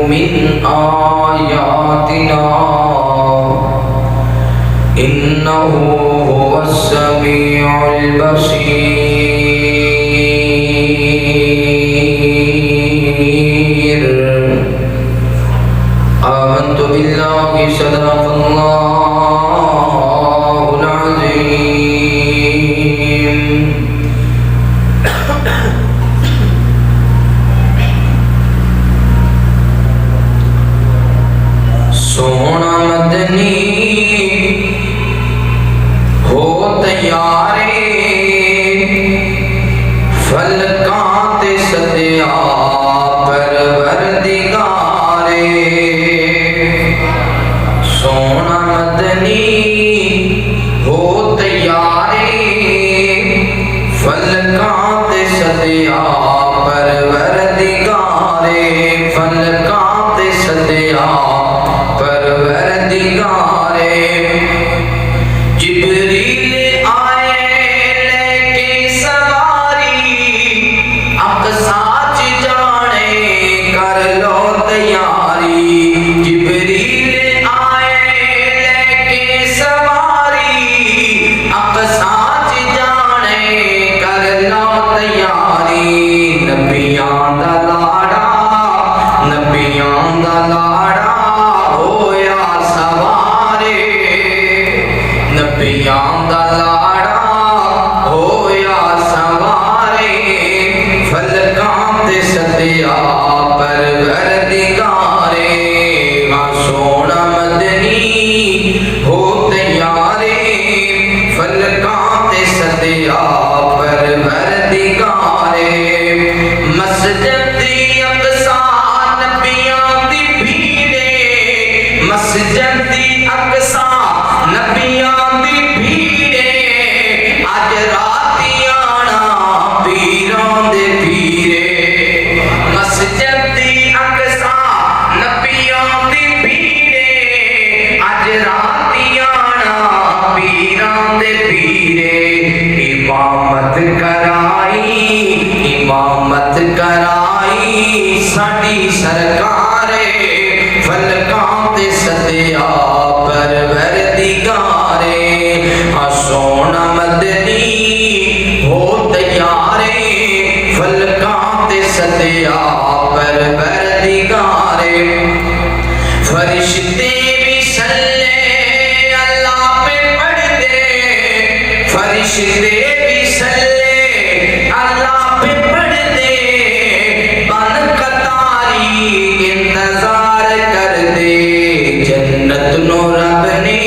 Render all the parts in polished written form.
من آياتنا إنه هو السميع البصير آمنت بالله صدق الله العظيم سونا مدنی ہو تیارے فلکاں تے سدیا پروردگارے سونا مدنی ہو تیارے فلکاں تے سدیا پروردگارے فلکاں تے سدیا پروردگارے جبریل آئے لے کے سواری اقصاچ جانے کر لو تیاری جبریل آئے لے کے سواری اقصاچ جانے کر لو تیاری نبیاں دا لاڑا نبیاں دا لاڑا نبیاں دا لاڑا ہویا سوارے فلکاں تے سدیا پروردگارے سونا مدنی ہو تیارے فلکاں تے سدیا پروردگارے مسجد دی اقصا نبیاں دی بھیڑے مسجد دی اقصا نبیاں دی بھیڑے اج راتیانا پیراں دے پیرے مسجد دی اقصا نبیاں دی بھیڑے اج راتیانا پیراں دے پیرے امامت کرائی ساڈی سرکارے فلکاں تے سدیا پروردگارے سونا مدنی ہو تیارے فلکاں تے سدیا پروردگارے فرشتے بھی صلی اللہ پہ پڑھتے فرشتے بھی صلی اللہ پہ پڑھتے بن قطاری انتظار کر دے جنت نو رب نے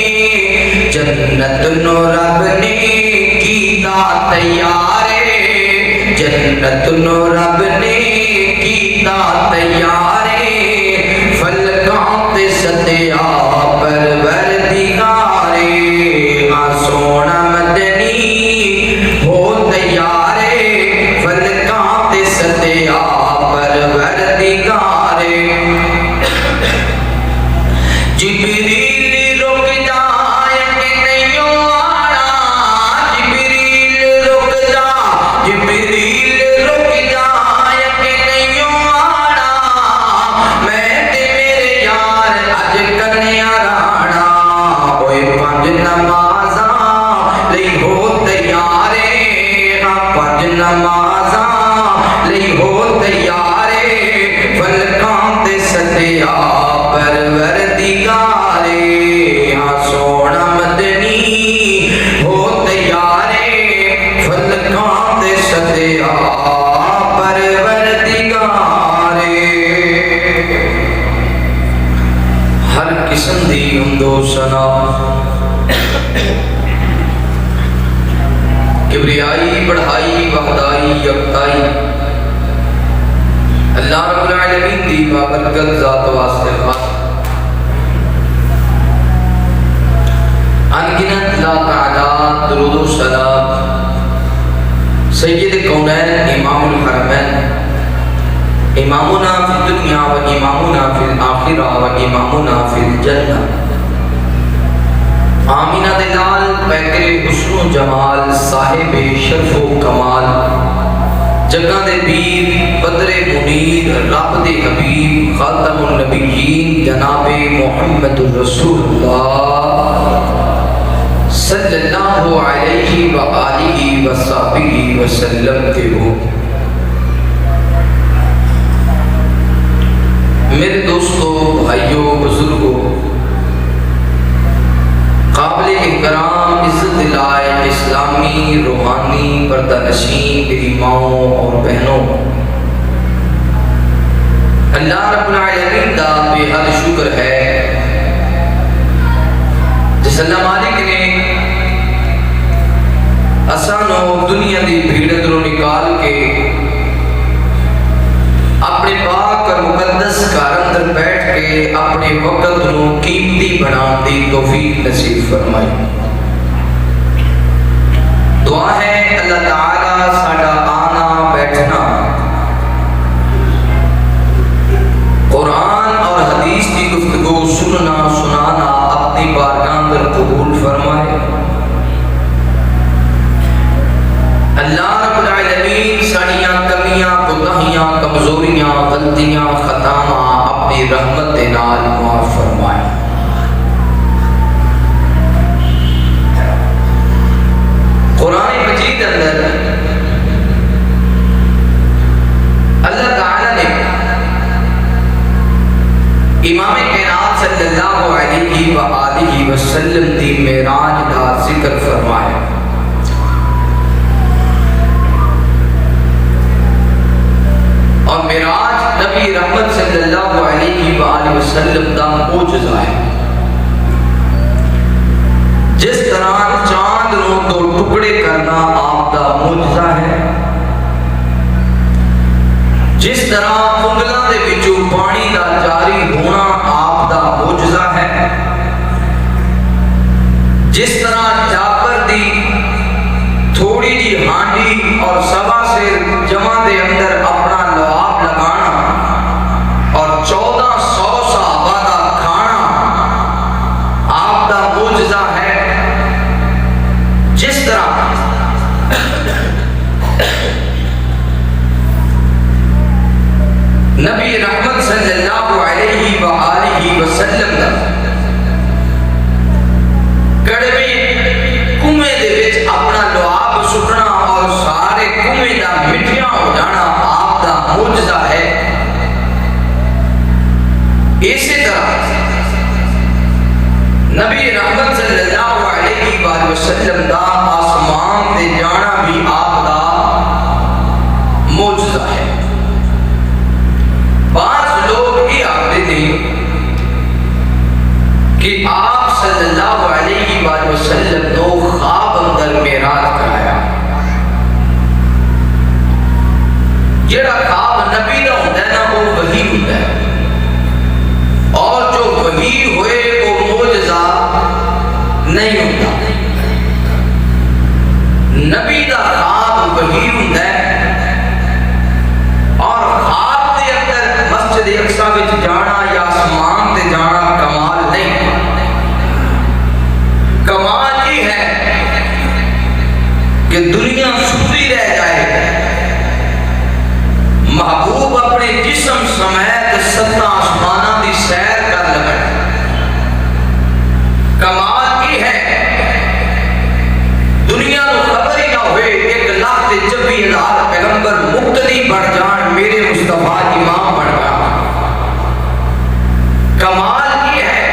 کیتا تیارے جنت نو رب نے کیتا تیارے فلکاں تے سدیا پروردگارے سونا مدنی ہو تیارے فلکاں تے سدیا پروردگارے جبریل رک جائے کہ نہیں آنا جبریل رک جائے کہ نہیں آنا میں تے میرے یار اج کرنے رانا ہوئے پنج نمازاں لئی ہو تیارے پنج نمازاں لئی ہو تیارے فلکاں تے سدیا پروردگارے سونا مدنی ہو تیارے فلکاں تے سدیا پروردگارے ہر قسم دی حمد و ثنا کبریائی بڑھائی وحدائی یکتائی اللہ رب العالمین دی بابرکت ذات واسطے خاص انگنت لا تعداد درود و سلام سید کونین امام الحرمین امامنا فی الدنیا و امامنا فی الآخرہ و امامنا فی الجنہ آمینہ دلال پیکر حسن و جمال صاحب شرف و کمال جگہ دے پیر بدر منیر رب دے حبیب خاتم النبیین جناب محمد الرسول اللہ علیہ وآلہ وصحبہ وسلم کے ہو۔ میرے دوستو، بھائیوں، بزرگوں، قابل احترام عزت الہی اسلامی روحانی پردہ نشین میری ماؤں اور بہنوں، اللہ رب العالمین دا بے حد شکر ہے جس اللہ مالک نے اسانو دنیا دی بھیڑ دروں نکال کے اپنے پاک اور مقدس گھر اندر بیٹھ کے اپنے وقت نو قیمتی بنا دی توفیق نصیب فرمائی۔ دعا ہے اللہ تعالیٰ ساڈا آنا بیٹھنا قرآن اور حدیث کی گفتگو سننا سنانا اپنی بارگاہ اندر قبول فرمائے۔ اللہ رب العالمین ساڑیاں کمیاں کوتاہیاں کمزوریاں غلطیاں خطاواں اپنی رحمت دے نال معاف فرمائے۔ قرآن مجید اندر اللہ تعالیٰ نے امام کائنات صلی اللہ علیہ وآلہ وسلم دی معراج دا ذکر فرمایا۔ اور معراج نبی رحمت صلی اللہ علیہ وآلہ وسلم دا معجزہ ہے۔ جس طرح چاند نو دو ٹکڑے کرنا آپ دا معجزہ ہے، جس طرح انگلاں دے وچوں پانی دا جاری ہونا آپ دا معجزہ ہے، جس طرح جابر دی تھوڑی جی ہانڈی اور سوا سے جمع دے اندر اپنا لعاب لگانا اور 1400 صحابہ دا کھانا آپ دا معجزہ ہے، جس طرح نبی رحمت صلی اللہ علیہ وآلہ وسلم دا کڑوے کنویں دے وچ اپنا لعاب سٹنا اور سارے کنویں دا مٹیاں ہو جانا آپ دا معجزہ ہے۔ اسی طرح نبی رحمت صلی اللہ علیہ وآلہ وسلم دا آسمان دے جانا بھی آپ دا معجزہ ہے۔ بعض لوگ یہ آتے ہیں کہ آپ صلی اللہ علیہ وآلہ وسلم نو خواب اندر معراج کرایا۔ جڑا خواب نبی دا ہوتا ہے نا وہ وحی ہوتا ہے، اور جو وحی ہوئے وہ معجزہ نہیں ہوتا۔ نبی دا خواب وحی ہوتا ہے، اور خواب دے اندر مسجد اقصی وچ جانا یا آسمان تے جانا کمال نہیں۔ کمال یہ ہے کہ دنیا سوتی رہ جائے، محبوب اپنے جسم سمیت ستاں آسماناں دی سیر کر لگے۔ کمال یہ ہے دنیا نو خبر ہی نہ ہوئے 1,26,000 پیغمبر مقتدی بڑھ جان، میرے مصطفیٰ امام بڑھ جان۔ کمال یہ ہے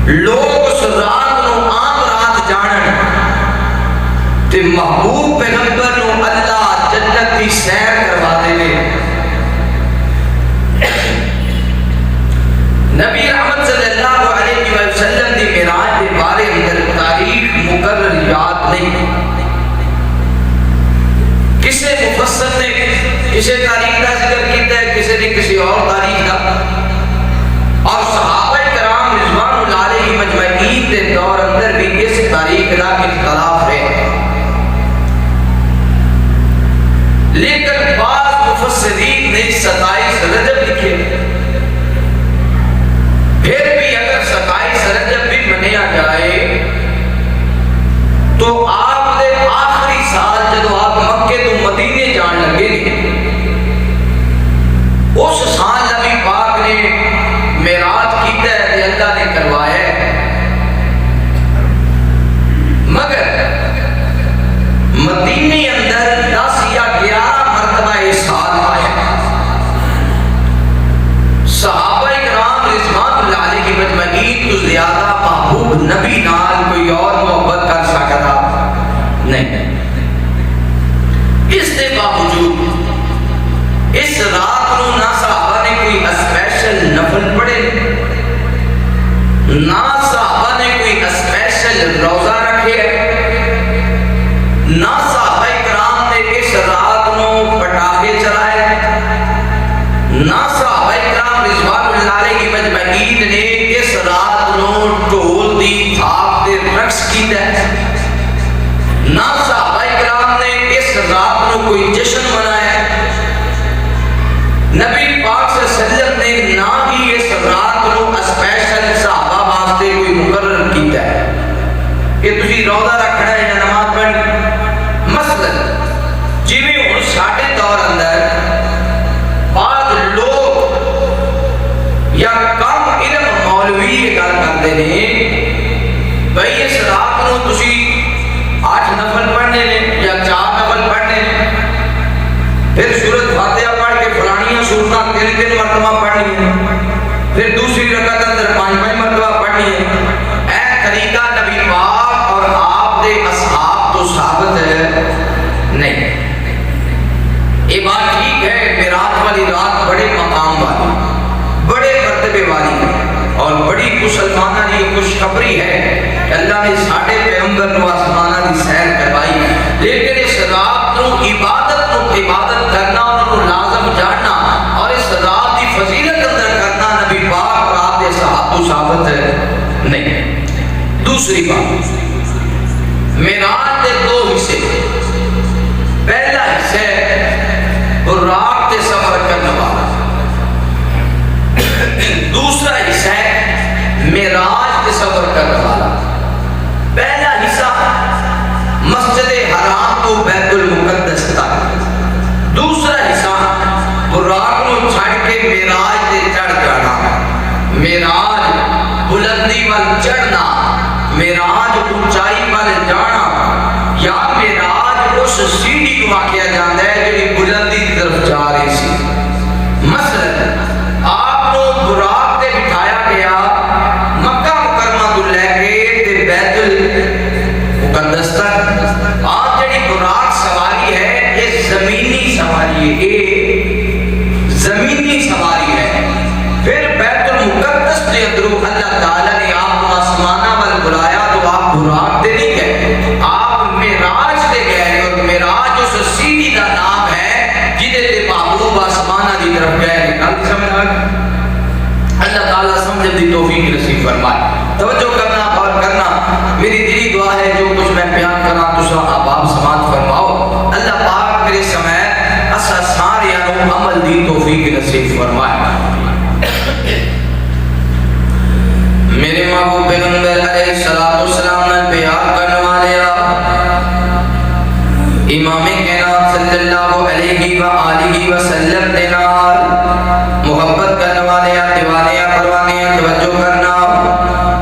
لوگ اس رات نو عام رات جانن تے محبوب پیغمبر نو اللہ جنت دی سیر کروا دے۔ نبی رحمت صلی اللہ علیہ وسلم دی معراج کے بارے اندر تاریخ مقرر یاد نہیں۔ کسے مفسر نے کسے تاریخ کا ذکر کیتا ہے، کسے نے کسی اور تاریخ کا، اور صحابہ کرام رضوان اللہ علیہ مجمعین کے دور اندر بھی اس تاریخ کا اختلاف ہے۔ لیکن نبی نال کوئی اور محبت کر سکتا نہیں۔ اس کے باوجود اس رات نو نہ صحابہ نے کوئی اسپیشل نفل پڑھے، نہ صحابہ نے کوئی اسپیشل روزہ رکھے، نہ صحابہ کرام نے اس رات نو پٹاخے چلائے، نہ صحابہ کرام رضوان اللہ علیہ مجمعین نے اس رات نو ڈھول دی تھاپ تے رقص کیتا ہے، نہ صحابہ کرام نے اس رات نو کوئی جشن منایا۔ نبی پاک صلی اللہ علیہ وسلم نے نہ ہی اس رات نو اسپیشل صحابہ واسطے کوئی مقرر کیتا ہے کہ تسی روزہ رکھنا ہے یا نماز پڑھنی۔ مثلا جویں ہن ساڈے دور اندر بعض لوگ یا کم علم مولوی یہ گل کرتے ہیں بھئی اس رات نو تسی 8 نفل پڑھنے نے یا 4 نفل پڑھنے نے، پھر سورۃ فاتحہ پڑھ کے فلانیاں سورتاں 3 مرتبہ پڑھنی ہے، پھر دوسری رکعت اندر 5 مرتبہ پڑھنی ہے۔ اے طریقہ نبی پاک اور آپ دے اصحاب تو ثابت ہے نہیں۔ یہ بات ٹھیک ہے معراج والی رات بڑے مقام والی، بڑے مرتبے والی ہے اور بڑی مسلمانہ کی خوشخبری ہے کہ اللہ نے ساڑھے پیغمبر نو آسمانہ دی سیر کروائی، لیکن اس رات نو عبادت کرنا انہوں لازم جاننا اور اس رات دی فضیلت اندر کرنا نبی پاک اور آپ دے صحابہ تو ثابت ہے نہیں۔ دوسری بات، معراج دے 2 حصے، پہلا حصہ براق تے سفر کرنے والا، دوسرا حصہ ہے معراج تے سفر کرنے والا۔ پہلا حصہ مسجد حرام کو بیت المقدس تک، دوسرا حصہ براق نو چھڑ کے معراج تے چڑھ جانا، معراج بلندی وال چڑھنا، معراج اونچائی وال جانا، یا معراج اس سیڑھی کو آکھیا جاندا ہے جڑی بلندی کی طرف جا رہی سی۔ مثلا آپ کو براق تے بٹھایا گیا مکہ مکرمہ تو لے کے تے بیت المقدس تک، آپ جڑی براق سواری ہے یہ زمینی سواری ہے، یہ زمینی سواری ہے۔ پھر بیت المقدس کے اندروں اللہ تعالیٰ نے آپ کو آسمانہ وال بلایا تو آپ براق دے نہیں گئے، آپ معراج دے گئے، اور معراج اس سیڑھی کا نام ہے جدے تے محبوب آسمانہ دی طرف گئے۔ گل سمجھ آ گئی؟ اللہ تعالیٰ سمجھ دی توفیق نصیب فرمائے۔ توجہ کرنا اور کرنا، میری دلی دعا ہے جو کچھ میں بیان کرنا تسا آپ سماعت فرماؤ، اللہ پاک میرے سمیت اسا سارے انو عمل دی توفیق نصیب فرمائے۔ میرے محبوب پیغمبر علیہ السلام نے پیار کرنے والے امام کائنات صلی اللہ علیہ وآلہ وسلم دے نال محبت کرنے والے دیوانے پروانے توجہ کرنا۔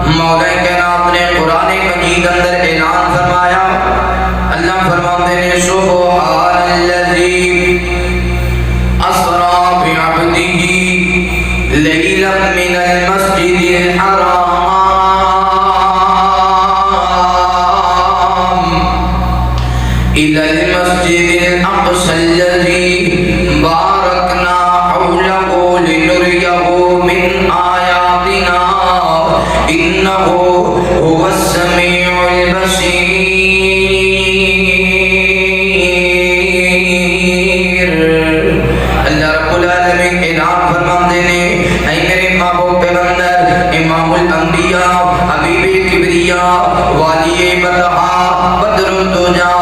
مولا کائنات نے قرآن مجید اندر اعلان فرمایا، اللہ فرماتے ہیں سبحان الذی اسری بعبدہ لیلا من المسجد الحرام إلى المسجد الأقصى الذي باركنا حوله لنريه من آياتنا إنه هو السميع البصير۔ اللہ رب العالمین اعلان فرماتے ہیں، اے میرے محبوب پیغمبر امام الانبیاء حبیب کبریا والی بطحا بدر الدجا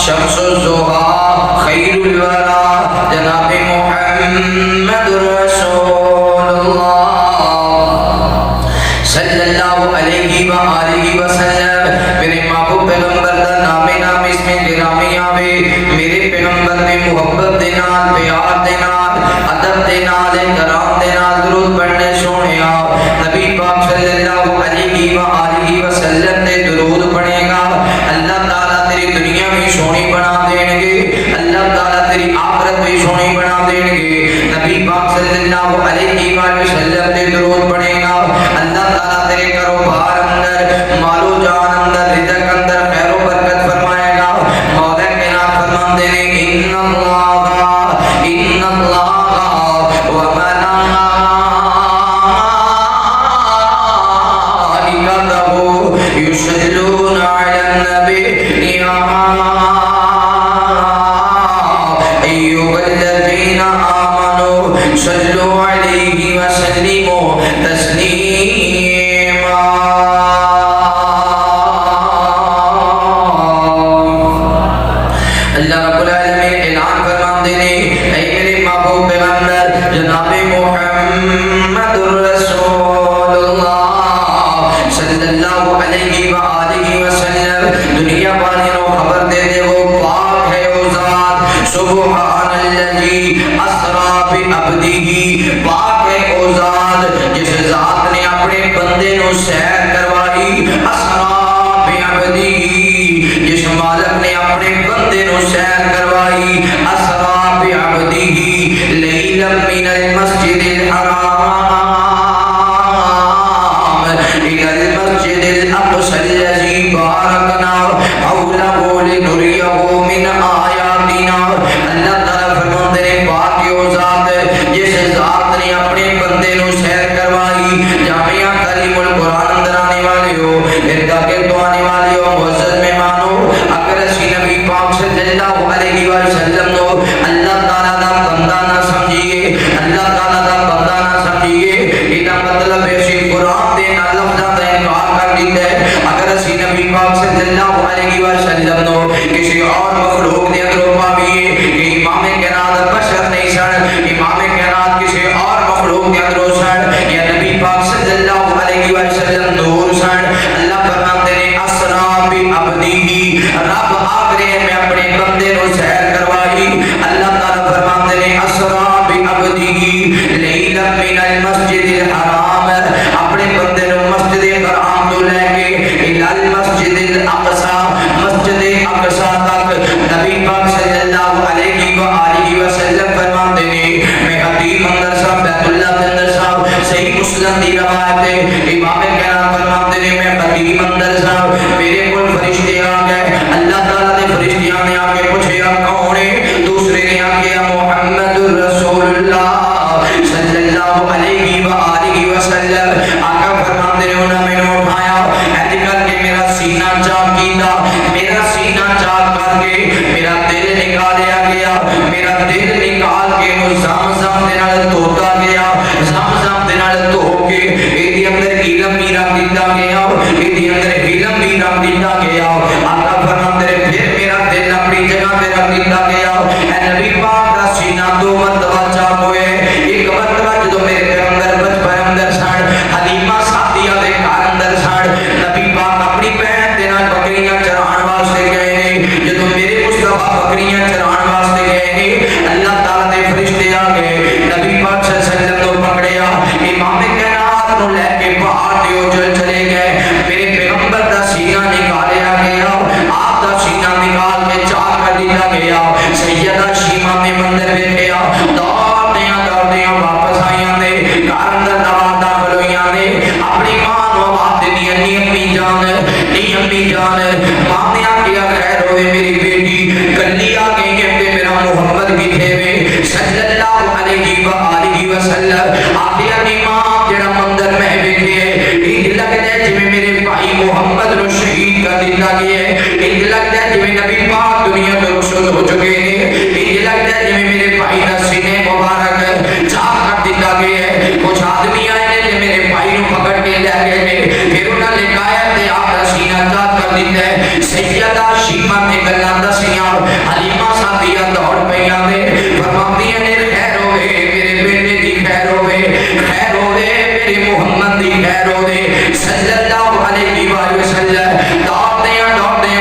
شمس الزہا خیر الورا جناب محمد رسول اللہ صلی اللہ علیہ وآلہ وسلم۔ میرے محبوب پیغمبر دا نام اس میں گرامی آوے، میرے پیغمبر نے محبت دے نال، پیار دے نال، ادب دے نال، احترام دے نال درود پڑھنے سونیا نبی پاک صلی اللہ علیہ وآلہ وسلم نے درود پڑھے گا، اللہ تعالیٰ تیری دنیا بھی سونی بنا دیں گے، اللہ تعالیٰ تیری آخرت بھی سونی بنا دیں گے۔ نبی پاک صلی اللہ علیہ وآلہ وسلم نے درود پڑھے گا، اللہ تعالیٰ تیرے کاروبار اندر بندے نو سیر کروائی اسرا بعبدی جس مالک نے اپنے بندے نو سیر کروائی اسرا بعبدی لیلا من المسجد الحرام الى المسجد الاقصى الذي باركنا حوله لنريه من آیاتنا اللہ تعالیٰ فرماتے ہیں پاک وہ ذات جس ذات نے اپنے بندے نو سیر کروائی جامعہ تعلیم القرآن اندر آنے والے ہو اردا کے تو آنے والے ہو معزز مہمانوں اگر اسی نبی پاک صلی اللہ علیہ وسلم نو اللہ تعالیٰ دا بندہ نہ سمجھیے اللہ تعالیٰ دا بندہ نہ سمجھیے یہ مطلب ہے اسی قرآن دے نہ لفظاں دا انکار کر دیتا ہے اگر اسی نبی پاک صلی اللہ علیہ وسلم نو کسی اور مخلوق دے اندر پاویے کہ امام کائنات بشر نہیں سن امام کائنات کسی اور مخلوق دے اندر سن یا نبی پاک صلی اللہ علیہ وسلم نور سن اللہ فرماتے ہیں اسرا بعبدی رب آگرے میں اپنے بندے نو سیر کروائی اللہ تعالیٰ فرماتے ہیں اسرا بعبدی لیلا من المسجد الحرام اپنے بندے نو مسجد حرام تو لے کے الى المسجد الاقصى مسجد اقصى تک نبی پاک صلی اللہ علیہ وآلہ وسلم فرماتے ہیں میں حدیث اندر صاحب بیت اللہ کے اندر صاحب صحیح مسلم دی روایت ہے امام کائنات فرماتے ہیں میں حدیث اندر صاحب میرے کول فرشتے آ گئے اللہ تعالیٰ نے فرشتیاں نے آ کے پوچھا کون ہے دوسرے نے آ کے محمد رسول اللہ صلی اللہ علیہ وآلہ وسلم آقا فرماتے ہیں انہوں نے اٹھایا ایسے کر کے میرا سینہ چاک کیتا میرا سینہ چاک کر کے میرا دل نکالیا گیا میرا دل نکال کے وہ زمزم دے نال دھوتا گیا زمزم دے نال دھو کے ایدی اندر علم بھی رکھ دیتا گیا ایدی اندر علم بھی رکھ دیتا گیا آقا فرماتے ہیں پھر میرا دل اپنی جگہ پہ رکھ دیتا گیا اے نبی پاک کا سینہ دو مرتبہ چاک ہوئے ایک مرتبہ جدو میرے پیغمبر بچپن اندر سن حلیمہ سعدیہ دے گھر اندر سن نبی پاک اپنی بہن دے نال بکریاں چران واسطے گئے نے جدو میرے مصطفیٰ بکریاں چران واسطے گئے نے اللہ تعالیٰ دے فرشتے آ گئے نبی پاک صلی اللہ علیہ وسلم کو پکڑیا امام کائنات نو لے کے پہاڑ دے اوجل چلے گئے میرے پیغمبر دا سینہ نکالیا گیا آپ دا سینہ نکال کے چاک کر دیا گیا سیدہ شیمہ نے مندر ویکھیا دوڑدیاں واپس آئیاں نے گھر اندر دعوت داخل ہوئیاں نے اپنی ماں نو آواز دینی نی امی جان ماں نے آکیا خیر ہوئے میری بیٹی کلی آ گئی ہے کہ میرا محمد کتھے وے صلی اللہ علیہ وآلہ وسلم آکیا نی ماں جڑا مندر میں ویکھے انج لگدا ہے جویں میرے بھائی محمد نو شہید کر دتا گیا ہے انج لگدا ہے جویں نبی پاک دنیا میں رخصت ہو چکے ہیں انج لگدا ہے جویں میرے بھائی دا سینے مبارک چاک کر دتا گیا ہے کچھ آدمی آئے نے میرے بھائی نو پکڑ کے لے گئے نے پھر انہاں نے کہا تے آپ دا سینہ چاک کر دتا ہے سیدہ شیمہ نے گلاں دسیاں حلیمہ سعدیہ دوڑ پیاں نے فرماندیاں نے خیر ہوئے میرے بیٹے دی خیر ہوئے میرے محمد دی خیر ہوئے صلی اللہ علیہ وسلم دوڑدیاں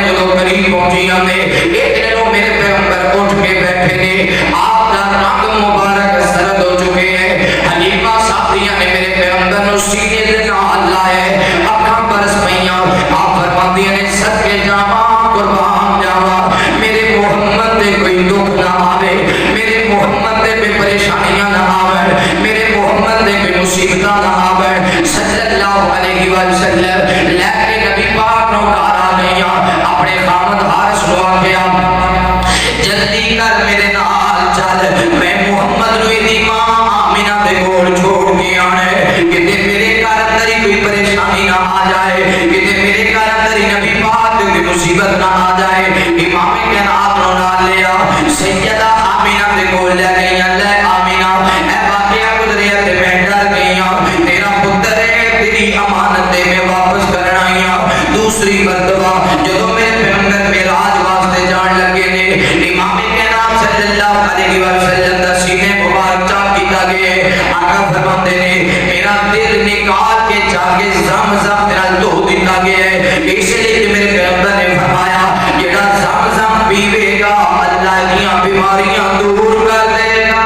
جدو قریب پہنچیاں نے ایک دنوں میرے پیغمبر اٹھ کے بیٹھے نے آپ دا رنگ مبارک سرد ہو چکے ہیں حلیمہ سعدیہ نے میرے پیغمبر نو سینے دے نال لائے اکھاں برس پیاں آپ فرماندیاں نے صدقے جاواں قربان جاواں میرے محمد دے کوئی دکھ نہ آوے میرے محمد دے کوئی پریشانیاں نہ آوے میرے محمد دے کوئی مصیبتاں نہ آوے صلی اللہ علیہ وسلم لے کے نبی پاک نو گھر آ گئیاں اپنے خامد حارث نو آکھیا جلدی کر میرے نال چل میں محمد نو دی ماں آمینہ دے کول چھوڑ کے آنا ہے کتے میرے گھر اندر ہی کوئی پریشانی نہ آ جائے کتے میرے گھر اندر ہی نبی پاک دی مصیبت نہ آ جائے امام کائنات نو نال لیا سیدہ آمینہ دے کول لے گئیاں لے آمینہ اے واقعہ گزریا تے میں ڈر گئیاں تیرا پتر ہے تیری امانت دے میں واپس کرنا آئیاں دوسری مرتبہ جدو میرے پیغمبر معراج واسطے جان لگے نے امام کائنات صلی اللہ علیہ وسلم دا سینے مبارک چاک کیتا گئے آقا فرماتے نے میرا دل نکال کے چاکے زمزم نال دھو دیتا گیا ہے اس لیے کہ میرے پیغمبر نے فرمایا جڑا زمزم پیوے گا اللہ کی بیماریاں دور کر دے گا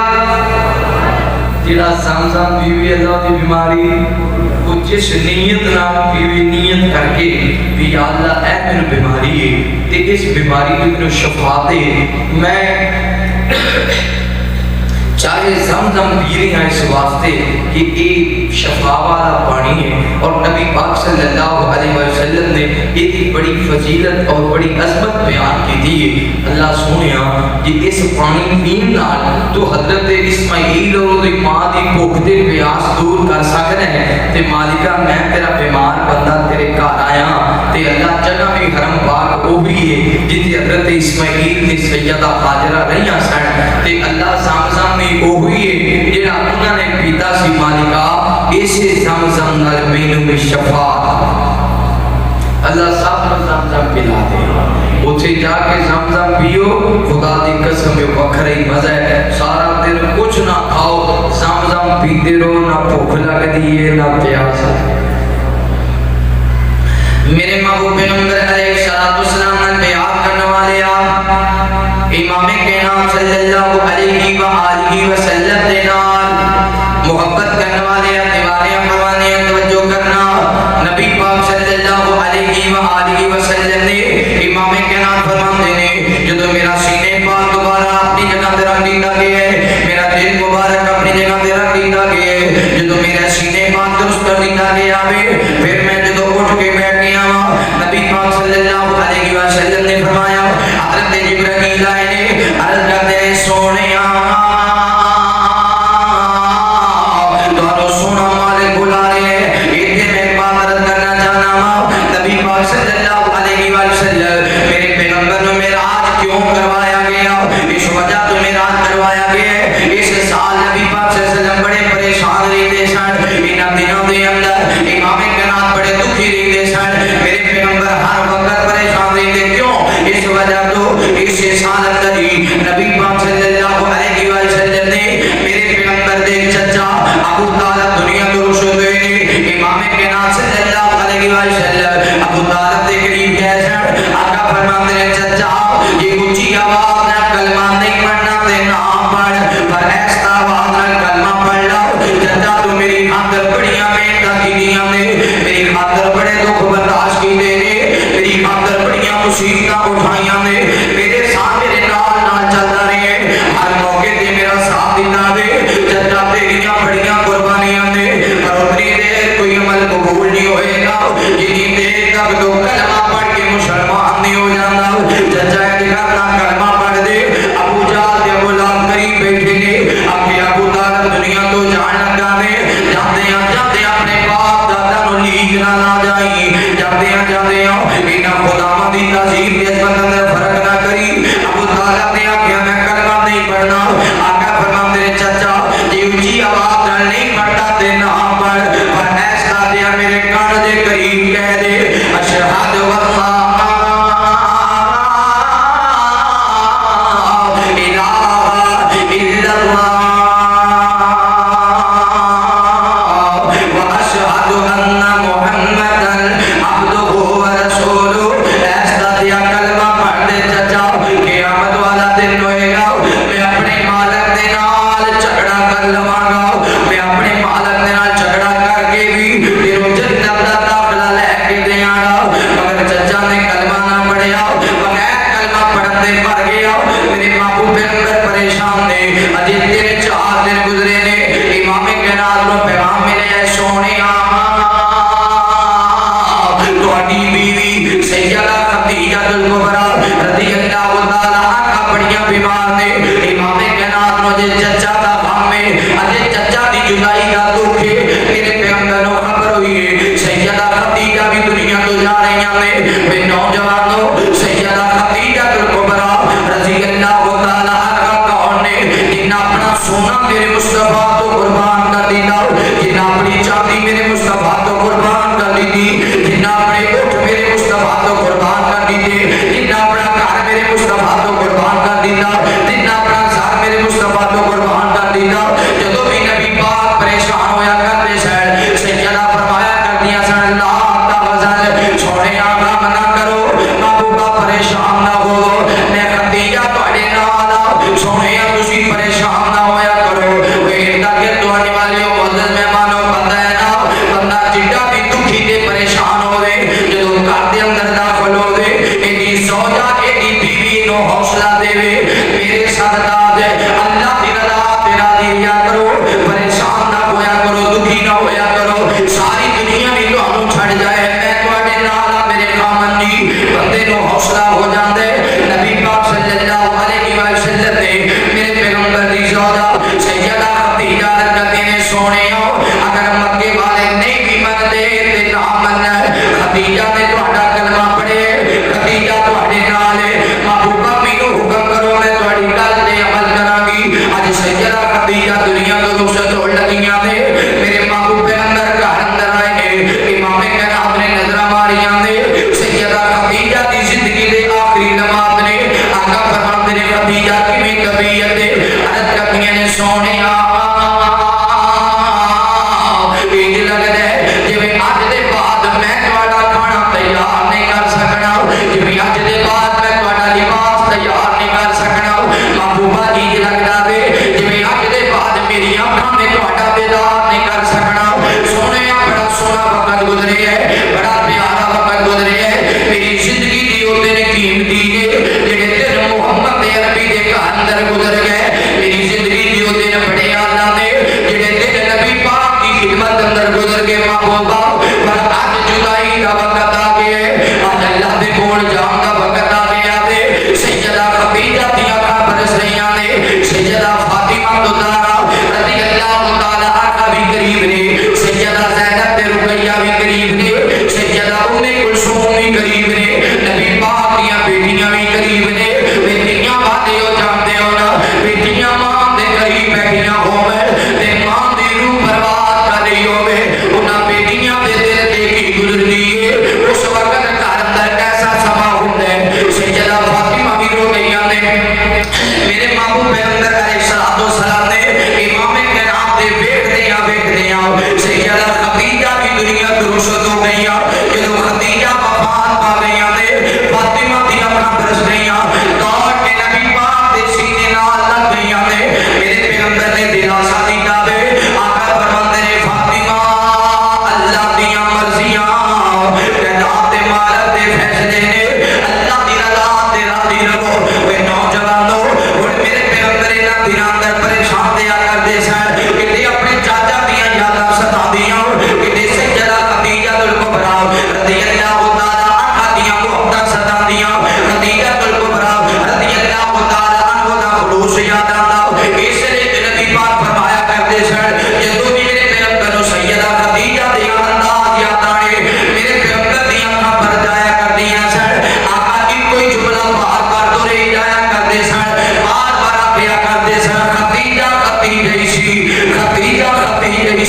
جڑا زمزم پیوے اللہ دی بیماری وہ جس نیت نال پیوے نیت کر کے بھی یا اللہ اے میری بیماری ہے تے اس بیماری کی میرے شفا دے میں چاہے زمزم پی رہی ہیں اس واسطے کہ یہ شفا والا پانی ہے اور نبی پاک صلی اللہ علیہ وسلم نے یہ بڑی فضیلت اور بڑی عظمت بیان کی تھی اللہ سونیا کہ اس پانی پین نال تو حضرت اسماعیل اور ماں دی بھوک تے پیاس دور کر سکتے ہیں تے مالکہ میں تیرا بیمار بندہ تیرے گھر آیا تے اللہ جگہ بھی حرم پاک وہ بھی ہے جتنے حضرت اسماعیل تے سیدہ ہاجرہ رہیاں سن تے اللہ زمزم میں وہ ہوئی ہے جڑا انہوں نے پیتا سی مالکہ اسے زمزم نال مینوں بھی شفا اللہ سب کو زمزم پلا دے اتھے جا کے زمزم پیو خدا دی قسم میں وکھرا ہی مزہ ہے سارا دن کچھ نہ کھاؤ زمزم پیتے رہو نہ بھوک لگتی ہے نہ پیاس میرے محبوب پیغمبر علیہ السلام نے بیعت کرنے والے امام کائنات صلی اللہ علیہ وآلہ وسلم دے نال محبت کرنے والے دیوانے پروانے توجہ کرنا نبی پاک صلی اللہ علیہ وآلہ وسلم نے امام کائنات فرماتے نے جدو میرا سینے پاک دوبارہ اپنی جگہ تے رکھ دیتا گیا ہے میرا دل مبارک اپنی جگہ تے رکھ دیتا گیا ہے جدو میرا سینے پاک درست کر دیتا گیا ہے پھر میں جدو اٹھ کے بیٹھ گیا نبی پاک صلی اللہ علیہ وسلم نے فرمایا حضرت جبرائیل آئے نے عرض کرتے ہیں سونیا تو سونا مالک بلا رہے ہیں اتنے میں ایک بات عرض کرنا چاہنا نبی پاک صلی اللہ علیہ وسلم میرے پیغمبر نے معراج کیوں کروایا گیا اس وجہ تو معراج کروایا گیا اس سال نبی پاک صلی اللہ علیہ وسلم بڑے پریشان رہتے سن ان دنوں کے اندر امام کائنات بڑے دکھی رہتے سن میرے پیغمبر ہر وقت پریشان رہتے کیوں اس وجہ تو اس سال اندر ہی نبی پاک صلی اللہ علیہ وسلم نے میرے پیغمبر دے چچا ابو طالب دنیا تو رخصت ہوئے امام کائنات صلی اللہ علیہ وسلم ابو طالب دے قریب گئے سن آقا فرماتے ہیں چچا یہ اونچی آواز نہ کلمہ نہیں پڑھنا تے نہ پڑھ پر ایسا آواز نہ کلمہ پڑھ لو چچا تو میری خاطر بڑیاں محنت کیتیاں نے میری خاطر بڑے دکھ برداشت کیتے نے میری خاطر بڑیاں مصیبتاں اٹھائیاں نے میرے ساتھ میرے نال نال چلتا رہے ہر موقع تے میرا ساتھ دیتا دے چچا تیریاں بڑیاں قربانیاں نے پر اتنی دیر کوئی عمل قبول نہیں ہوئے گا جتنی دیر تک تو کلمہ پڑھ کے مسلمان نہیں ہو جاتا چچا اپنا کلمہ پڑھ دے ابو جہل کے ابو لہب قریب بیٹھے نے اپنے ابو طالب دنیا تو جان لگا نے جاتے اپنے باپ دادا نو لیگ نہ لا جائیں جاتے انہاں خداواں دی تعظیم دی عظمت اندر فرق نہ کری ابو طالب نے آخیا میں کلمہ نہیں پڑھنا آقا فرماتے ہیں چچا یہ اونچی آواز نال نہیں پڑھتا تے نہ پڑھ پر ایسا دیا میرے کان دے قریب کہہ دے اشہد واللہ پریشان نہ ہویا کرو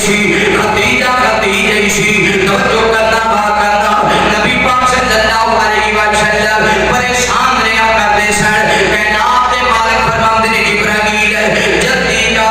سی خدیجہ خدیجہ سی توجہ کرنا با کرنا نبی پاک صلی اللہ علیہ وسلم پریشان رہا کرتے سن کائنات دے مالک فرماندے نے جبرائیل جلدی جا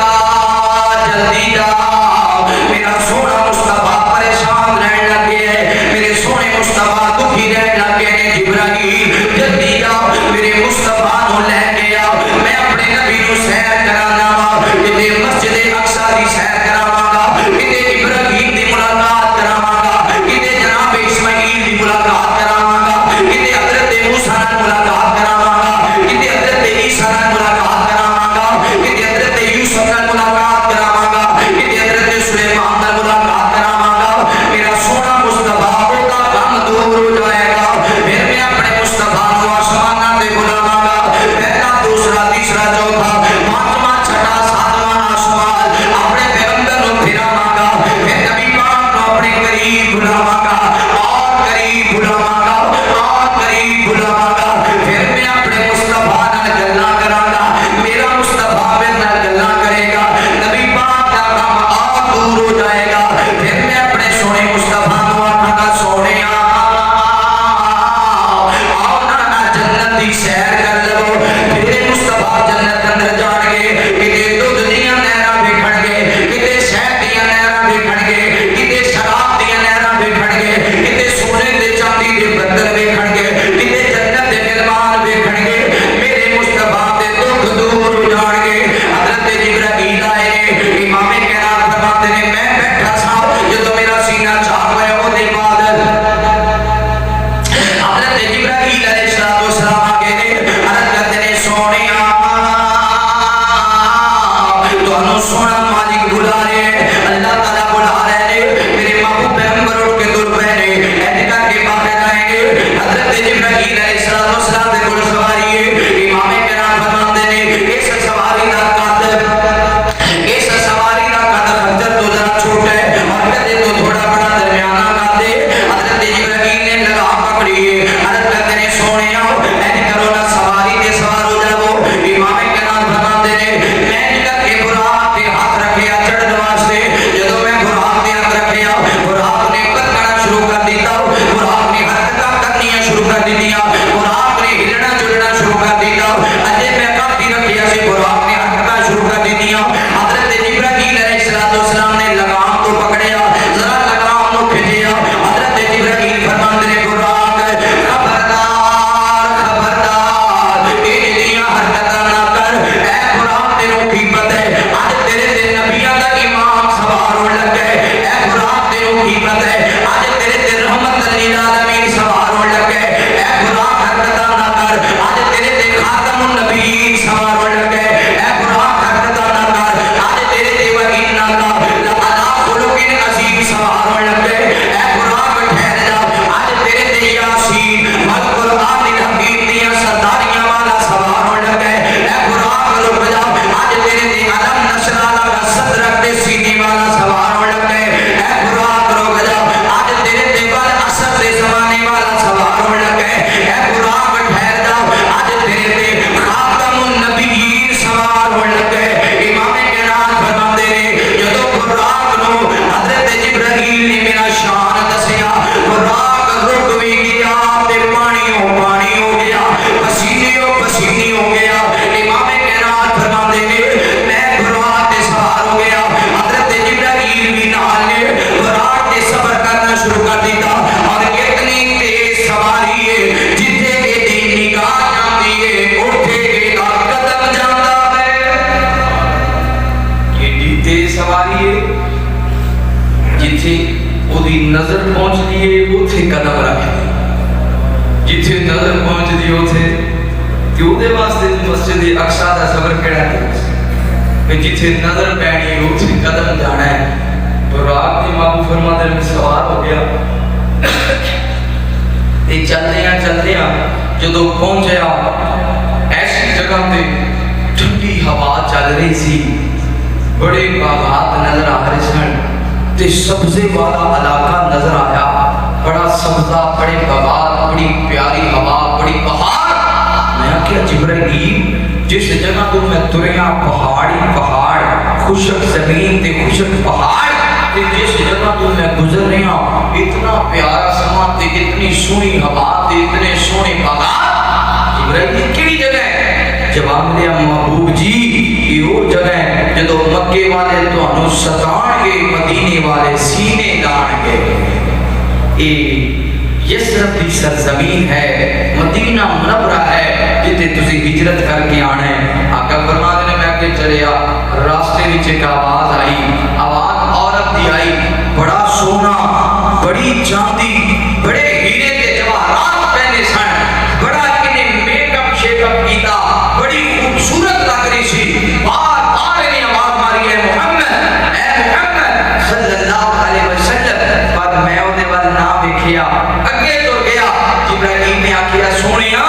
میرا سونا مصطفیٰ پریشان رہنے لگے ہے میرے سونے مصطفیٰ دکھی رہنے لگے ہیں جبرائیل جلدی جا میرے مصطفیٰ نو لے کے آؤ میں اپنے نبی نو سیر کرانا وا کتے مسجد اقصی دی سیر کراواں گا کتے ابراہیم دی ملاقات کراواں گا کتے جناب اسماعیل دی ملاقات کراواں گا کتے حضرت موسیٰ نال ملاقات کراواں گا کتے حضرت عیسیٰ نال ملاقات کراواں گا کتے حضرت یوسف نال ملاقات کراواں گا کتے حضرت سلیمان نال ملاقات کراواں گا میرا سونا مصطفیٰ دا غم دور ہو جائے گا پھر میں اپنے مصطفیٰ کو آسماناں تے بلاواں گا پہلا دوسرا تیسرا چوتھا پانچواں چھٹا ساتواں آسمان اپنے پیغمبر نو پھراواں گا پھر نبی پاک نو اپنے قریب بلاواں گا اور قریب بلاواں گا اور قریب بلاواں گا پھر میں اپنے مصطفیٰ نال گلاں کراں گا میرا مصطفیٰ میرے نال گلاں کرے گا نبی پاک دا غم اور دور ہو جائے گا پھر میں اپنے سونے مصطفیٰ نو آکھاں گا سونیا آؤ نا جنت دی سیر کر لو میرے مصطفیٰ جنت اندر جان گے کتے دودھ دیاں نہراں ویکھن گے کتے شہد دیاں نہراں ویکھن گے کتے شراب دیاں نہراں ویکھن گے کتے سونے تے چاندی دے بندر ویکھن گے کتے جنت دے مہمان ویکھن گے میرے مصطفیٰ دے دکھ دور ہو جان گے حضرت جبرائیل آئے امام کائنات فرماتے نے میں بیٹھا سا جدوں میرا سینہ چاک ہویا او دے بعد حضرت جبرائیل علیہ السلام آگے نے عرض کرتے نے سونیا تو سونا مالک بلا رہے ہیں اللہ تعالیٰ بلا رہے ہیں میرے محبوب پیغمبر اٹھ کے دور پہنے ایسے کر کے باہر آئیں گے حضرت جبرائیل علیہ السلام دے گھوڑ سواری ہے امام کائنات فرماتے نے اس سواری دا قد حضرت تو ذرا چھوٹا ہے اور کدے تو تھوڑا بڑا درمیانہ قد ہے حضرت جبرائیل نے لگام پکڑی ہے عرض کرتے نے سونیا ایسے کرو نا سواری تے سوار ہو جاؤ امام کائنات فرماتے نے میں کر کے براق تے ہاتھ رکھیا چڑھن واسطے جدوں میں براق تے ہاتھ رکھیا براق نے کدنا شروع کر دیتا براق نے حرکتاں کرنیاں شروع کر دتیاں براق نے ہلنا جلنا شروع کر دیتا اجے میں کافی رکھیا سی براق نے حرکتاں شروع کر دتیاں حضرت جبرائیل علیہ السلام نے لگام کو پکڑیا ذرا لگام نو کھچیا حضرت جبرائیل فرماندے نے براق خبردار ایڑیاں حرکتاں نہ کر اے براق تینوں کی پتہ ہے اج تیرے تے نبیاں دا امام سوار ہون لگا ہے اے براق تینوں کی پتہ ہے اج تیرے تے رحمت للعالمین سوار ہون لگا ہے اے براق حرکتاں نہ کر اج تیرے تے خاتم النبیین سوار ہون لگا ہے اے براق حرکتاں نہ کر اج تیرے تے وکیلنا کا لعلا خلق عظیم سوار ہون لگا ہے اے براق ٹھہر جا اج تیرے تے یاسین والقرآن الحکیم دیاں سرداریاں والا سوار ہون لگا ہے اے براق رک جا اج تیرے تے علم نشرہ کا صدرک دے سینے والا سوار ہون لگا ہے اے براق رک جا اج تیرے تے بل اثر دے زمانے والا سوار ہون لگا ہے اے براق ٹھہر جا اج تیرے تے خاتم النبیین سوار ہون لگا ہے امام کائنات فرماندے نے جدوں براق نو حضرت جبرائیل نے میرا شان دسیا براق رک بھی گیا تے پانی ہو گیا پسینے ہو گیا امام کائنات فرماندے نے میں براق تے سوار ہو گیا حضرت جبرائیل بھی نال نے براق تے سفر کرنا شروع کر دیتا اور اتنی تیز سواری ہے جتھے کہ دی نگاہ جاندی ہے اٹھے کہ دا قدم جاندا ہے یہ تیز سواری ہے جتھے اودی نظر پہنچدی ہے اوتھے قدم رکھدی جتھے نظر پہنچدی اوتھے تے اودے واسطے مسجد اقصی دا سفر کیڑا ہے کہ جتھے نظر پینی ہے اوتھے قدم جانا ہے تو رات نے مابو فرماتے میں سوار ہو گیا تے چلدیاں جدوں پہنچیا ایسی جگہ تے ٹھنڈی ہوا چل رہی سی بڑے باغات نظر آ رہے سن تے سبزے والا علاقہ نظر آیا بڑا سبزہ بڑے باغات بڑی پیاری ہوا بڑی بہار میں آخیا جبرائیل جس جگہ تو میں تریا پہاڑی پہاڑ خشک زمین تے خشک پہاڑ سونی ہوا تے اتنے سونے باغات، جبرائیل یہ کیڑی جگہ ہے؟ جواب ملیا محبوب جی یہ وہ جگہ ہے جدو مکے والے تو انو ستان گے، مدینے والے سینے دان گے۔ یسرب دی سرزمین ہے، مدینہ منورہ ہے جتے تسی ہجرت کر کے آنا ہے۔ آقا فرماتے نے میں آگے چلیا، راستے وچ ایک آواز آئی، آواز عورت دی آئی، بڑا سونا، بڑی چاندی، بڑے ہیرے کے جواہرات پہنے سن، بڑا انہیں میک اپ شیک اپ کیتا، بڑی خوبصورت لگ رہی سی۔ بار بار انہیں آواز ماری ہے محمد، اے محمد صلی اللہ علیہ وسلم، پر میں انہیں وال نہ دیکھیا، اگے تو گیا۔ جبرائیل نے آکھیا سونیا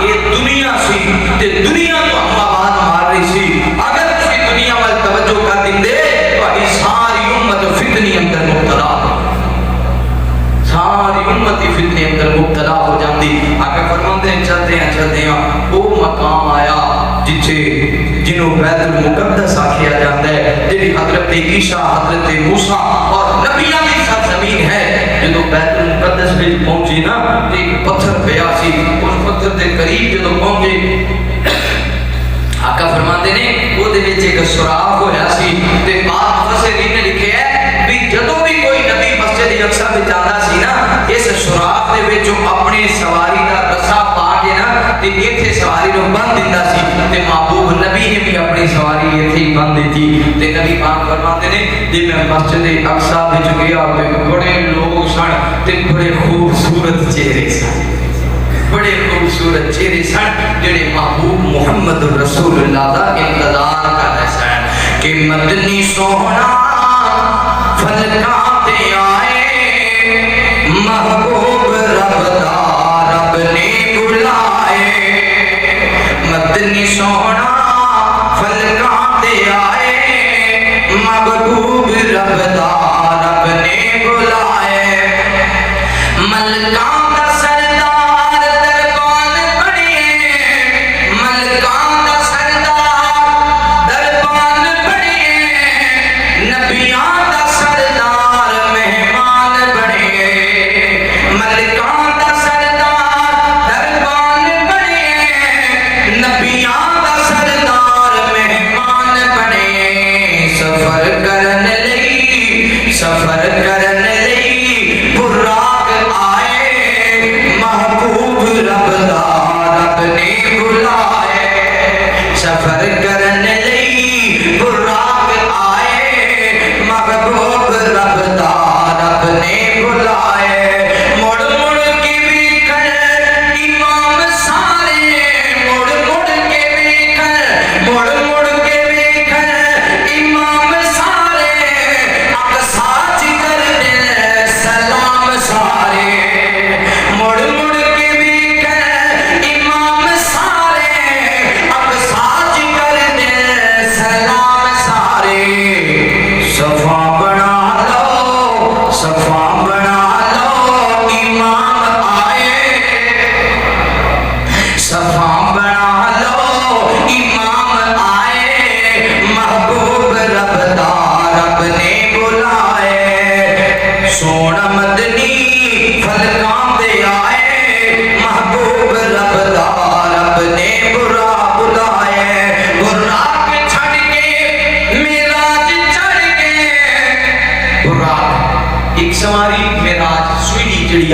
یہ دنیا سی تے دنیا تو ہم آواز مار رہی سی، اگر تسی دنیا وال توجہ کر دیں دے تو ہی ساری امت فتنی اندر مبتلا، ساری امت فتنی اندر مبتلا ہو جاندی۔ آقا فرماتے ہیں چلتے ہیں وہ مقام آیا جتھے جنہوں بیت المقدس آکھیا جاتا ہے، جنہی حضرت عیسیٰ، حضرت موسیٰ اور نبیاں کی سرزمین ہے۔ جدو بیت المقدس میں پہنچے نا تو ایک پتھر پیا سی، اس پتھر کے قریب جدو پہنچے آقا فرماتے نے وہ دے وچ ایک سوراخ ہویا سی تے بعد مفسرین نے لکھیا ہے بھی جدو بھی کوئی نبی مسجد اقصی وچ آندا سی نا اس سوراخ دے وچ اپنی سواری دا رسا پا کے نا تے ایتھے سواری نو بند دیندا سی تے محبوب نبی نے بھی اپنی سواری ایتھے ہی بند دتی تے نبی پاک فرماتے نے جے میں مسجد اقصی وچ گیا تے بڑے لوگ سن تے بڑے خوبصورت چہرے سن، بڑے خوبصورت چہرے سن جڑے محبوب محمد رسول اللہ دا انتظار کر رہے سن کہ مدنی سونا فلکاں تے آئے، محبوب رب دا رب نے بلائے، مدنی سونا فلکاں تے آئے، محبوب رب دا رب نے بلائے، ملکاں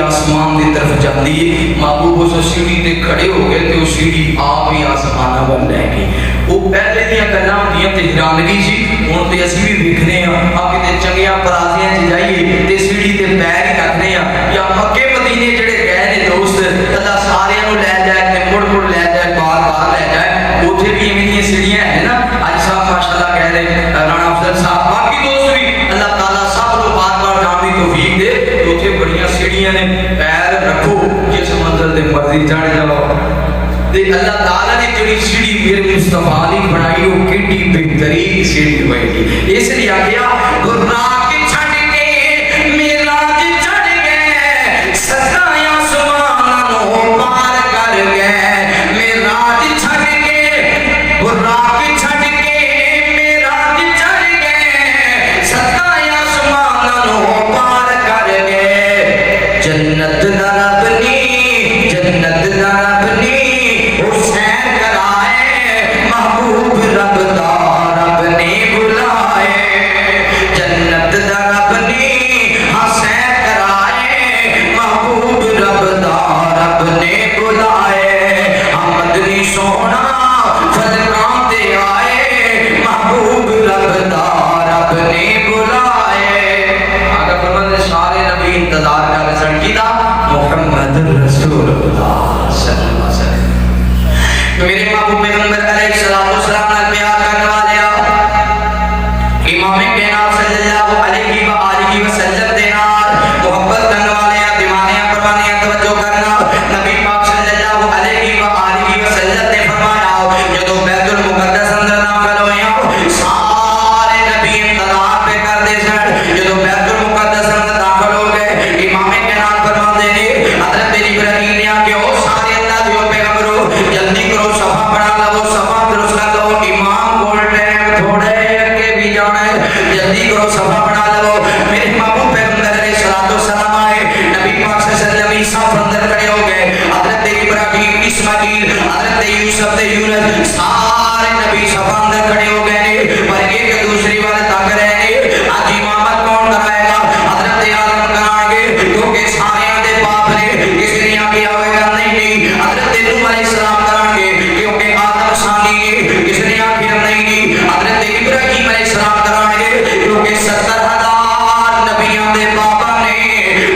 آسمان دی طرف جاندی ہے، محبوب اس سیڑھی تے کھڑے ہو گئے تے وہ سیڑھی آپ ہی آسمانہ بن لے گی۔ وہ پہلے دیا گلاں ہوندیاں تے حیرانگی سی، ہن تے اسی بھی ویکھنے ہاں آپ تے چنگیاں پرازیاں چ جائیے تے سیڑھی تے پیر ہی رکھنے ہاں، یا مکے مدینے جڑے گئے نے دوست اللہ سارے نو لے جائے تے مڑ مڑ لے جائے، بار بار لے جائے، اوتھے بھی ایویں دیاں سیڑھیاں ہیں نا۔ اج صاحب ماشاءاللہ کہہ رہے رانا افضل صاحب، باقی دوست بھی اللہ تعالیٰ سب کو بار بار جان دی توفیق دے، اوتھے بڑیاں سیڑھیاں نے، پیر رکھو جس منزل تے مرضی چڑھ جاؤ تے اللہ تعالیٰ نے جڑی سیڑھی میرے مصطفیٰ نے بنائی وہ کتنی بہترین سیڑھی ہوئے گی۔ اس لیے آگیا گراہ کے چھڑ کے میراج چڑھ گئے، ستایا سمانوں پار کر گئے، میراج چھڑ کے گراہ کے چھڑ کے میراج چڑھ گئے، ستایا سمانوں پار کر گئے، جنت دا رب نے رسول اللہ صلی اللہ علیہ وسلم میرے محبوب پیغمبر علیہ السلام نے پیار کرنے والے امام کائنات صلی اللہ علیہ وآلہ وسلم دینا محبت کرنے والے دیوانے پروانے توجہ کرنا نبی پاک صلی اللہ علیہ وآلہ وسلم نے فرمایا جدو بیت المقدس اندر داخل ہوئے سارے نبی انتظار پہ کر دے سن جدو بیت المقدس اندر داخل ہو گئے امام کائنات فرماتے نے حضرت ابراہیم نے کہ او سارے اللہ دیو پیغمبرو جلدی کرو صفا بنا لو صفا درست کر لو امام بول ٹائم تھوڑے کے بھی جانا ہے جلدی کرو صفا بنا لو میرے محبوب پیغمبر علیہ السلام آئے نبی پاک صلی اللہ علیہ وسلم صف اندر کھڑے ہو گئے حضرت ابراہیم اسماعیل حضرت یوسف یونس سارے نبی صف اندر کھڑے ہو گئے پر ایک دوسری والے تک رہے ہیں آج امامت کون کرائے گا حضرت آدم کرائیں گے کیونکہ سارے دے باپ نے کسی نے کیا ہوئے گا نہیں حضرت نوح علیہ السلام کرائیں گے کیونکہ آدم ثانی نے کسی نے کیا نہیں حضرت ابراہیم علیہ السلام کرائیں گے کیونکہ 70,000 نبیوں دے باپا نے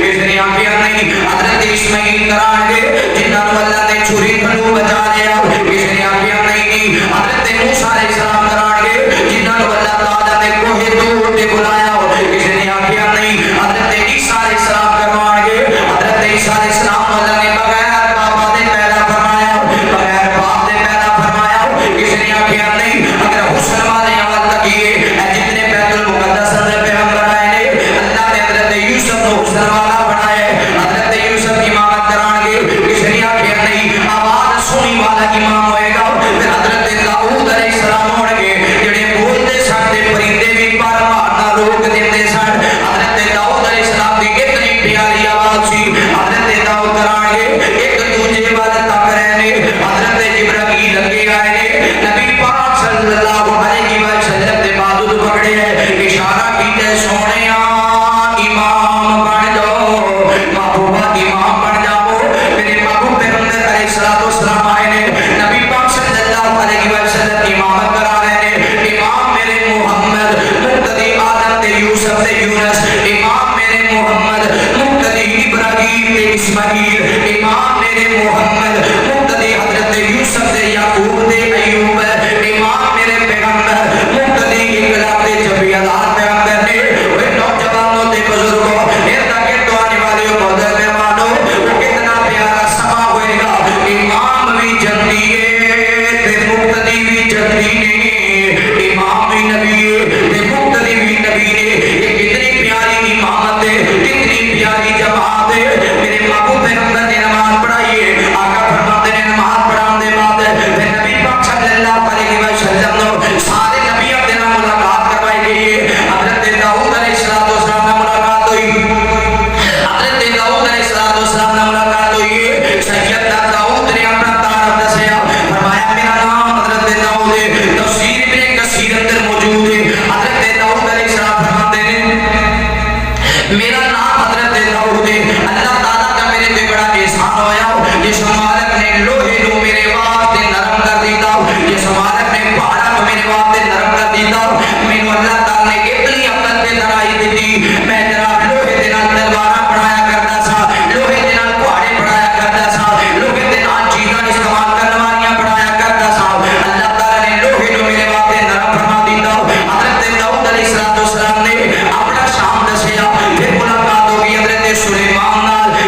کسی نے کیا نہیں حضرت اسماعیل کرائیں گے جنہاں اللہ نے چھری تھنو بچا لیا کسی نے کیا نہیں حضرت موسیٰ علیہ السلام کرائیں گے جنہاں اللہ تعالیٰ نے کوہ طور تے بلایا کسی نے کیا نہیں حضرت عیسیٰ علیہ السلام کروائیں گے حضرت عیسیٰ علیہ السلام اللہ نے بغیر باپا دے پیدا فرمایا بغیر باپ دے پیدا فرمایا کسی نے کیا نہیں اگر حسن والے عمل تکیے جتنے بیت المقدس اندر پیغمبر آئے نے اللہ نے حضرت یوسف کو حسن والا بنائے حضرت یوسف امامت کرائیں گے کسی نے کیا نہیں آواز سنی والا امام ہوئے گا پھر حضرت داؤد علیہ السلام ہونے گے جڑے بولتے سکتے پرندے بھی پر مارنا روک دیتے سن حضرت داؤد علیہ السلام کی اتنی پیاری آواز سی حضرت داؤد کرائیں گے ایک دوجے والے تک رہنے حضرت جبرائیل لگے آئے نے نبی پاک صلی اللہ علیہ وسلم دے بازو پکڑے ہیں اشارہ کیتے سونے امام بن جاؤ محبوبہ امام بن جاؤ میرے محبوب پیغمبر علیہ السلام آئے نے نبی پاک صلی اللہ علیہ وسلم امامت کرا رہے ہیں امام میرے محمد مقتدی آدم تے یوسف تے یونس امام میرے محمد مقتدی ابراہیم تے اسماعیل امام میرے محمد مقتدی حضرت یوسف تے یعقوب تے ایوب امام میرے پیغمبر مقتدی انقلاب تے جبریلات پیغمبر نے وہ نوجوانوں تے بزرگوں اردا کے تو آنے والے محترم مہمانوں وہ کتنا پیارا سما ہوئے گا امام بھی جنتی ہے تے مقتدی بھی جنتی نے امام بھی نبی ہے تے مقتدی بھی نبی نے یہ کتنی پیاری امامت ہے کتنی پیاری جماعت ہے میرے محبوب پیغمبر نے نماز پڑھائیے آقا فرماتے ہیں نماز پڑھانے بعد پھر نبی پاک صلی اللہ علیہ وسلم نے سارے نبیوں کے نام ملاقات کروائی گئی ہے حضرت داؤد علیہ السلام نے ملاقات ہوئی حضرت داؤد علیہ السلام نے ملاقات ہوئی ہے سیدنا داؤد نے اپنا تعارف دسیا فرمایا میرا نام حضرت داؤد ہے تفسیر ابن کثیر اندر موجود ہے حضرت داؤد علیہ السلام فرماتے ہیں میرا نام حضرت داؤد ہے اللہ تعالیٰ کا میرے پہ بڑا احسان ہویا جس مالک نے لوہے کو میرے واسطے نرم کر دیتا جس مالک نے پہاڑا کو میرے واسطے نرم کر دیتا مینوں اللہ تعالیٰ نے اتنی عقل تے درائی دیتی میں جناب لوہے دے نال تلواراں بنایا کرتا سا لوہے دے نال پہاڑے بنایا کرتا سا لوہے دے نال چیزاں استعمال کرنے والیاں بنایا کرتا سا اللہ تعالیٰ نے لوہے کو میرے واسطے نرم فرما دیتا حضرت داؤد علیہ السلام نے اپنا شام دسیا پھر ملاقات ہوگی حضرت سلیمان نال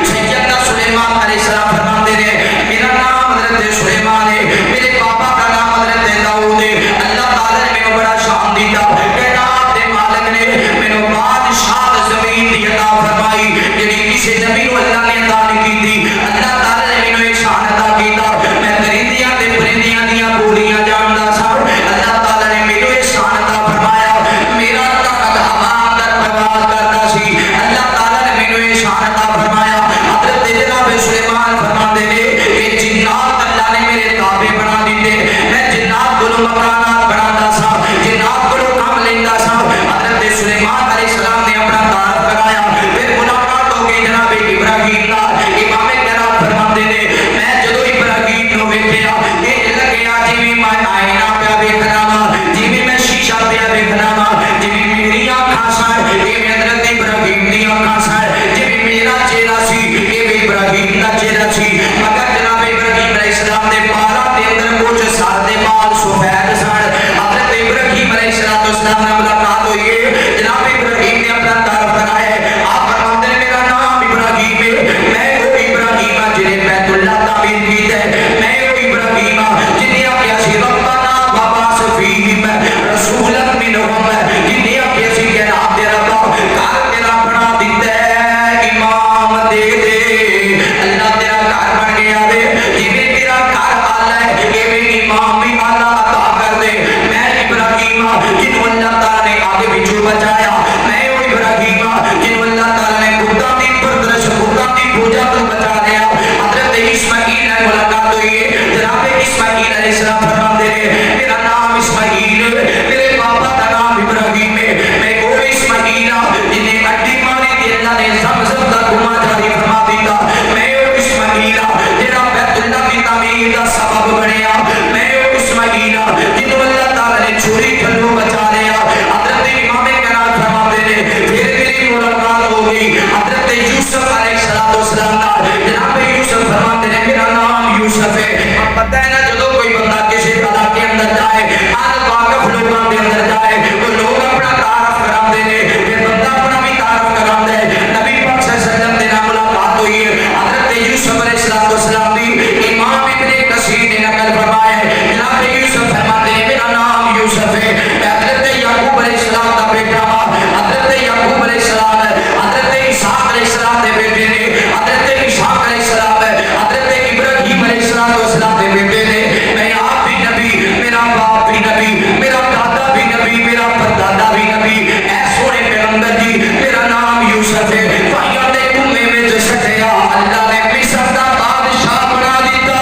جائے ان واقف لوگوں کے اندر جائے وہ لوگ اپنا تعارف کراندے نے یہ بندہ اپنا بھی تعارف کراندا ہے نبی پاک صلی اللہ علیہ وسلم دے نال ملاقات ہوئی ہے حضرت یوسف علیہ السلام دی امام ابن کثیر نے نقل فرمایا ہے جناب یوسف فرماتے ہیں میرا نام یوسف ہے حضرت یعقوب علیہ السلام کا بیٹا حضرت یعقوب علیہ السلام حضرت اسحاق علیہ السلام دے بیٹے نے حضرت اسحاق علیہ السلام حضرت ابراہیم علیہ السلام دے بیٹے نے میں آپ بھی نبی میرا باپ بھی نبی میرا دادا بھی نبی میرا پردادا بھی نبی اے سونے پیغمبر جی میرا نام یوسف ہے بھائیوں دے کنویں وچ سٹیا اللہ نے مصر دا بادشاہ بنا دیتا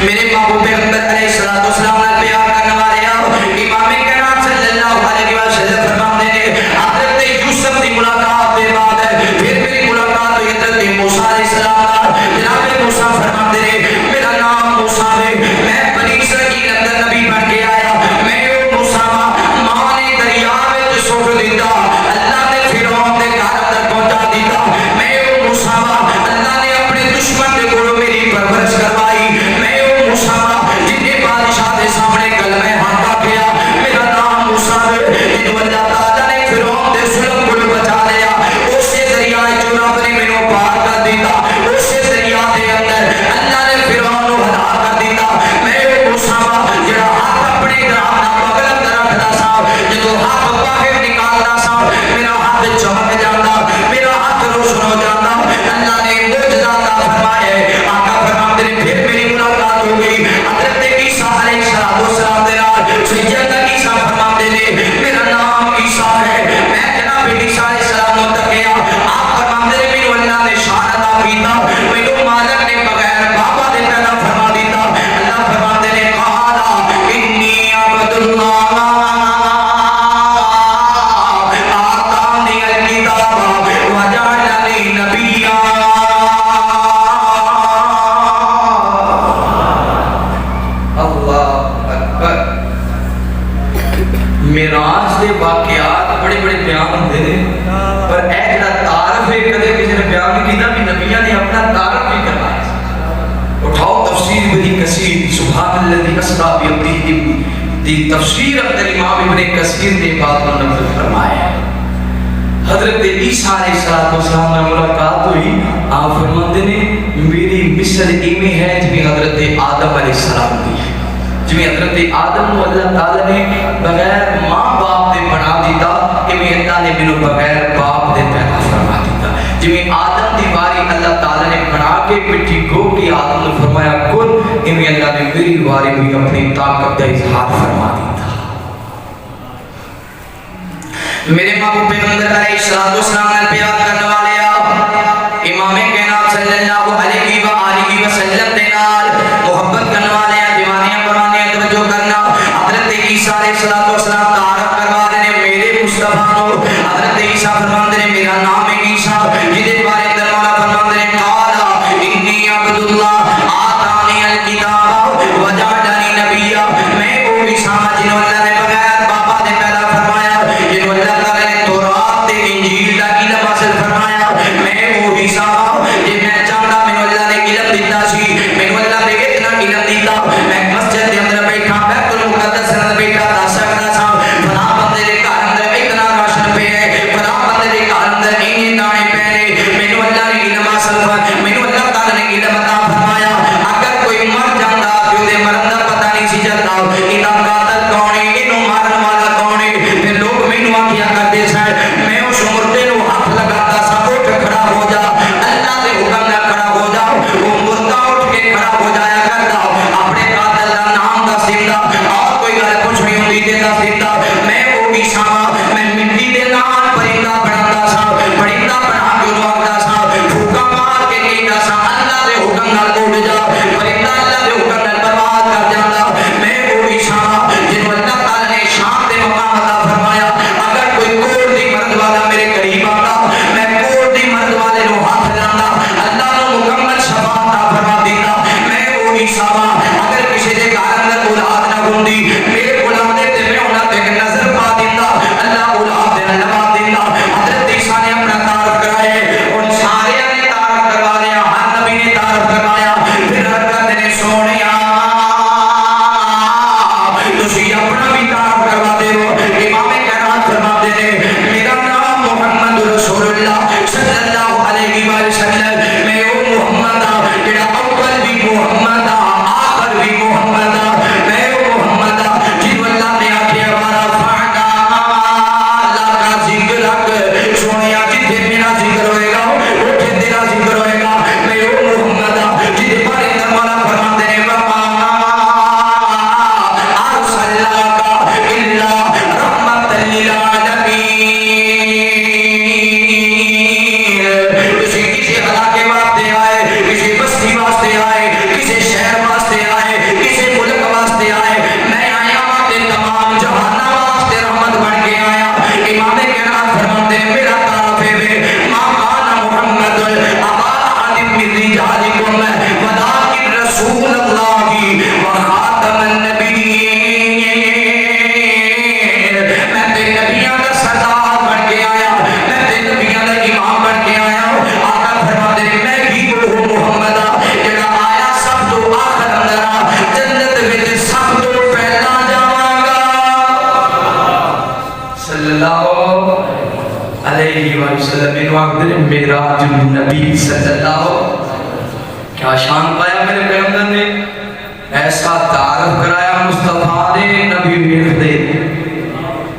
میرے محبوب پیغمبر علیہ السلام نے پیار کرنے والے امام کرام صلی اللہ علیہ وسلم فرماتے ہیں حضرت یوسف کی ملاقات کے بعد پھر میری ملاقات ہوئی حضرت موسیٰ علیہ السلام جناب موسیٰ فرماتے ہیں میرا نام موسیٰ ہے میں بنی اسرائیل اندر نبی بن کے آیا میں وہ موسیٰ ماں نے دریا میں سوٹ دیتا اللہ نے فرعون کے گھر اندر پہنچا دیتا میں وہ موسیٰ اللہ نے اپنے دشمن کے گھروں میری پرورش کروائی میں وہ موسیٰ جن نے بادشاہ کے سامنے کلمہ ہاتھا کیا میرا نام موسیٰ ہے جنہوں اللہ تعالیٰ نے فرعون کے ظلم کو بچا لیا اسے دریا جراب نے میں نے پار کر دیتا اسے دریا کے اندر اللہ نے فرعون کو ہلاک کر دیتا میں وہ موسیٰ جڑا ہاتھ اپنے اپنا بغل اندر رکھتا سا جدو ہاتھ باہر نکالتا سا میرا ہاتھ چمک جاتا میرا ہاتھ روشن ہو جاتا اللہ نے معجزہ عطا فرمایا ہے آقا فرماتے ہیں پھر میری ملاقات ہو گئی حضرت عیسیٰ علیہ السلام دے نال سیدنا عیسیٰ فرماتے ہیں میرا نام عیسیٰ ہے میں جناب عیسیٰ علیہ السلام تکیا آپ فرماتے ہیں میرے اللہ نے شان عطا کیتا میرے مالک نے بغیر بابا دے پیدا فرما دیتا اللہ فرماتے ہیں قالا انی عبد اللہ آتانی الکتاب وجعلنی نبیا اللہ اکبر معراج دے واقعات بڑے بڑے بیان ہوندے نے پر اے جڑا تعارف ہے کدے کسی نے بیان نہیں کیتا کہ نبیوں نے اپنا تعارف بھی کروایا اٹھاؤ تفسیر ابن کثیر سبحان الذی اسری بعبدہ دی تفسیر ابن امام ابن کثیر نے بات کو نقل فرمایا ہے حضرت عیسیٰ علیہ السلام نے ملاقات ہوئی آپ فرماتے ہیں میری مثل ایویں ہے جویں حضرت آدم علیہ السلام دی ہے جویں حضرت آدم کو اللہ تعالی نے بغیر ماں باپ دے بنا دیتا ایویں اللہ نے مینوں بغیر باپ دے پیدا فرما دیتا جویں آدم دی واری اللہ تعالی نے بنا کے مٹی گو کی آدم نے فرمایا کن ایویں اللہ نے میری واری بھی اپنی طاقت کا اظہار فرما دیتا میرے محبوب پیغمبر علیہ السلام نے پیار کرنے والے آپ امام کائنات صلی اللہ علیہ وآلہ وسلم دے نال محبت کرنے والے دیوانیاں پرانے توجہ کرنا حضرت عیسیٰ علیہ السلام تعارف کروا رہے ہیں میرے مصطفیٰ نو حضرت عیسیٰ فرماتے ہیں میرا نام ہے عیسیٰ جہدے بارے اندر مولا فرماتے ہیں قالا انی عبد اللہ آتانی الکتاب وجعلنی نبیا میں وہ عیسیٰ جنہوں اللہ نے بغیر بابا دے پیدا فرمایا جنہوں اللہ تعالی نے تورات تے انجیل دا علم حاصل فرمایا میں وہ عیسیٰ جے میں چاہتا میں اللہ نے علم دیتا سی میں اللہ نے اتنا علم دیتا میں مسجد کے اندر بیٹھا بیت المقدس اندر بیٹھا تا سکتا سا فلاں بندے دے گھر اندر اتنا راشن پہ ہے فلاں بندے دے گھر اندر اتنے دانے پہ نے میں اللہ نے علم حاصل فرمایا میں اللہ تعالی نے علم عطا فرمایا اگر کوئی مر جاندا تے دے مرن دا پتہ نہیں سی چلدا انہاں قاتل کون ہے اینوں مارن والا کون ہے تے لوگ مینوں آکھیا کرتے سن میں اس مردے نو ہاتھ لگاتا وآلہ وسلم انہوں آخر میراج النبی صلی اللہ کیا شان پایا میرے پیغمبر نے ایسا تعارف کرایا مصطفیٰ نے نبی ویخ دے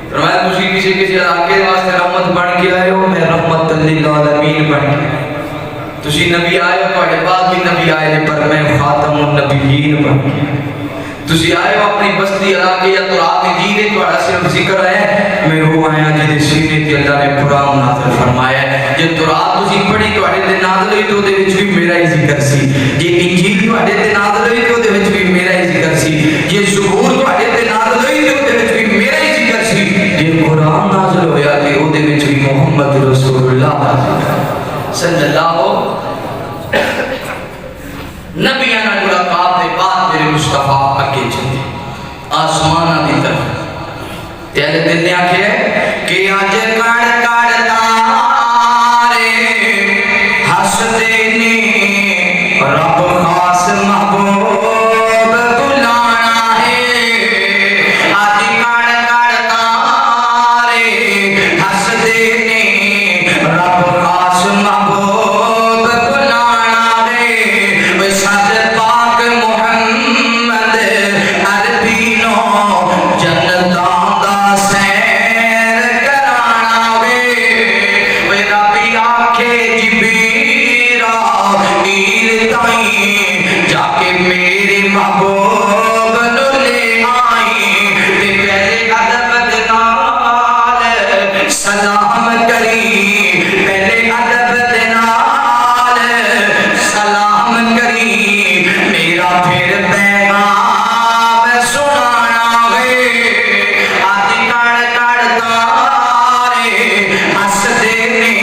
فرمایا تجھے کسی علاقے واسطے رحمت بن کے آئے ہو میں رحمت للعالمین بن کے تجھے نبی آئے ہو پڑھے بعد بھی نبی آئے پر میں خاتم النبیین بن کے تجھے آئے ہو اپنی بستی علاقے یا تراب دیدے تو صرف ذکر ہے میں وہ آیا جنہیں سینے کی اللہ نے قرآن نازل فرمایا ہے یہ تراب تجھے پڑھی تو اڑے دے نازل ہوئی تو دے وچ بھی میرا ہی ذکر سی یہ انجیل تو اڑے دے نازل ہوئی تو دے وچ بھی میرا ہی ذکر سی یہ زبور تو اڑے دے نازل ہوئی تو دے وچ بھی میرا ہی ذکر سی یہ قرآن نازل ہویا کہ وہ دے وچ بھی محمد رسول اللہ صلی اللہ نبیانہ ملاقات دے بعد میرے مصطفیٰ اگے چلے آسمانہ دی طرف تیرے دل نے آکھے کہ آج کڑ کڑ تارے ہس دینے رب خاص محبوب بلانا ہے آج کڑ کڑ تارے ہس دینے رب خاص محبوب بلانا ہے سد پاک محمد عربی نو جنتاں دا سیر کرانا وے ربی آکھے جبریرا ایل تائیں جا کے میرے محبوب نو لے آئیں تے پہلے ادب دے نال سلام کری پہلے ادب دے نال سلام کری میرا پھر پیغام سنانا ہے آج کڑ کڑ تارے ہس دینے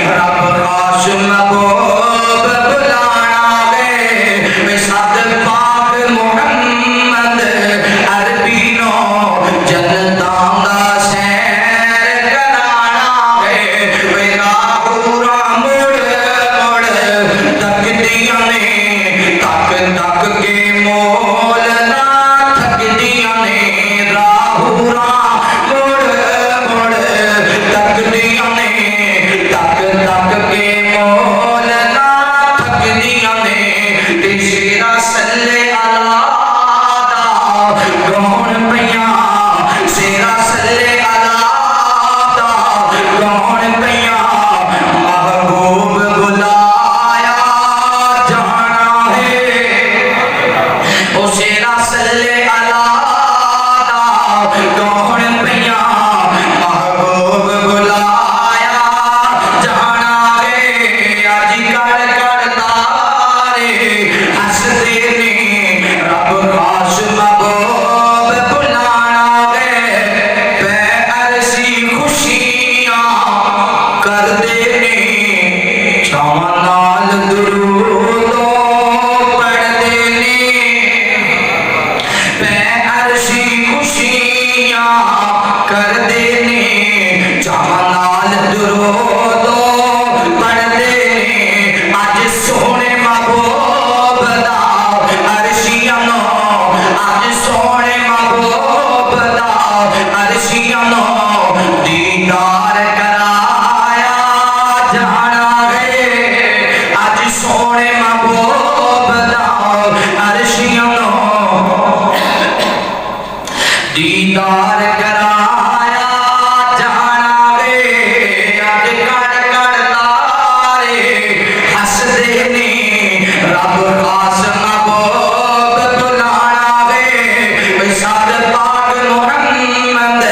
رب خاص محبوب بلانا ہے سد پاک محمد عربی نو جنتاں دا سیر کرانا ہے راہ پورا مڑ مڑ تک دیاں نے تک تک کے مول نہ تھک دیاں نے راہ پورا مڑ مڑ تک دیاں نے تک تک کے مول نہ تھک دیاں نے تے شیرا صلی اللہ دا گون پیاں شیرا صلی اللہ دا گون پیاں محبوب بلایا جانا ہے او شیرا صلی اللہ دا گون پیاں محبوب بلایا جانا ہے آج کڑ کڑ تارے ہس دینے رب خاص محبوب بلانا ہے پہ عرشی خوشیاں کر دینے چاواں نال درودوں پڑھ دینے پہ عرشی خوشیاں کر دینے چاواں نال درودوں پڑھ دینے آج سونے محبوب دا عرشیاں نو آج سونے محبوب دا عرشیاں نو دیدار کرایا جانا ہے آج سونے محبوب دا عرشیاں نو دیدار کرایا جانا ہے آج کڑ کڑ تارے ہس دینے رب خاص محبوب بلانا ہے سد پاک محمد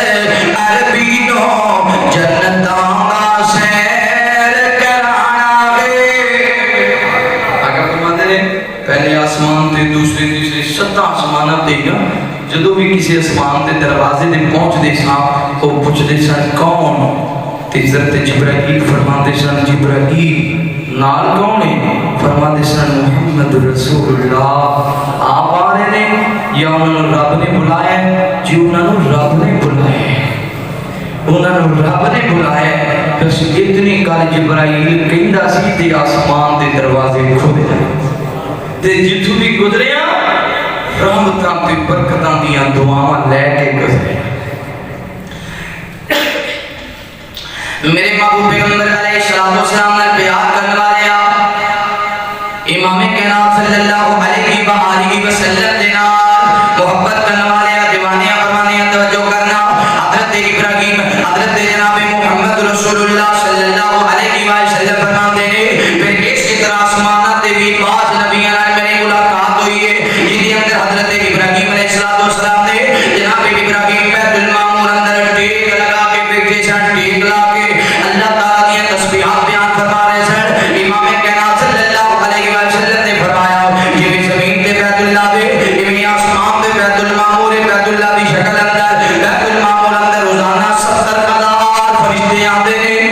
عربی نو جنتاں دا سیر کرانا ہے آگے فرماتے ہیں پہلے آسمان تے دوسرے تیسرے ستا آسمانہ تے جدو بھی کسی آسمان تے دروازے تے پہنچ دے سان وہ پوچھ دے سان کون تے حضرت جبرائیل فرماتے سان جبرائیل نال کون ہے فرماتے سان محمد رسول اللہ آپ آ رہے نے یا انہوں نے رب نے بلایا جی انہوں نے رب نے بلایا انہوں نے رب نے بلایا بس اتنی کال جبرائیل کہندہ سی تے آسمان تے دروازے کھولے تے جتھوں بھی گزریاں رحمتاں تے برکتاں دیاں دعاواں لے کے گزرے میرے محبوب پیغمبر علیہ السلام نے پیار کرنے والے امام کائنات صلی اللہ علیہ وآلہ وسلم دینا محبت کرنے والے دیوانیاں فرمانیاں توجہ کرنا حضرت ابراہیم حضرت جناب محمد رسول اللہ صلی اللہ علیہ وسلم فرماتے ہیں پھر اسی طرح آسمانات دے بھی بعض نبیوں نال میری ملاقات ہوئی ہے جن کے اندر حضرت ابراہیم علیہ السلام نے جناب ابراہیم بیت المعمور اندر ٹیک لگا کے پیچھے سے ٹیک لا کے اللہ تعالی کی تسبیحات بیان فرما رہے سن امام کائنات صلی اللہ علیہ وسلم نے فرمایا کہ زمین تے بیت اللہ دے یہ آسمان تے بیت المعمور بیت اللہ دی شکل اندر بیت المعمور اندر روزانہ 70,000 فرشتے آتے ہیں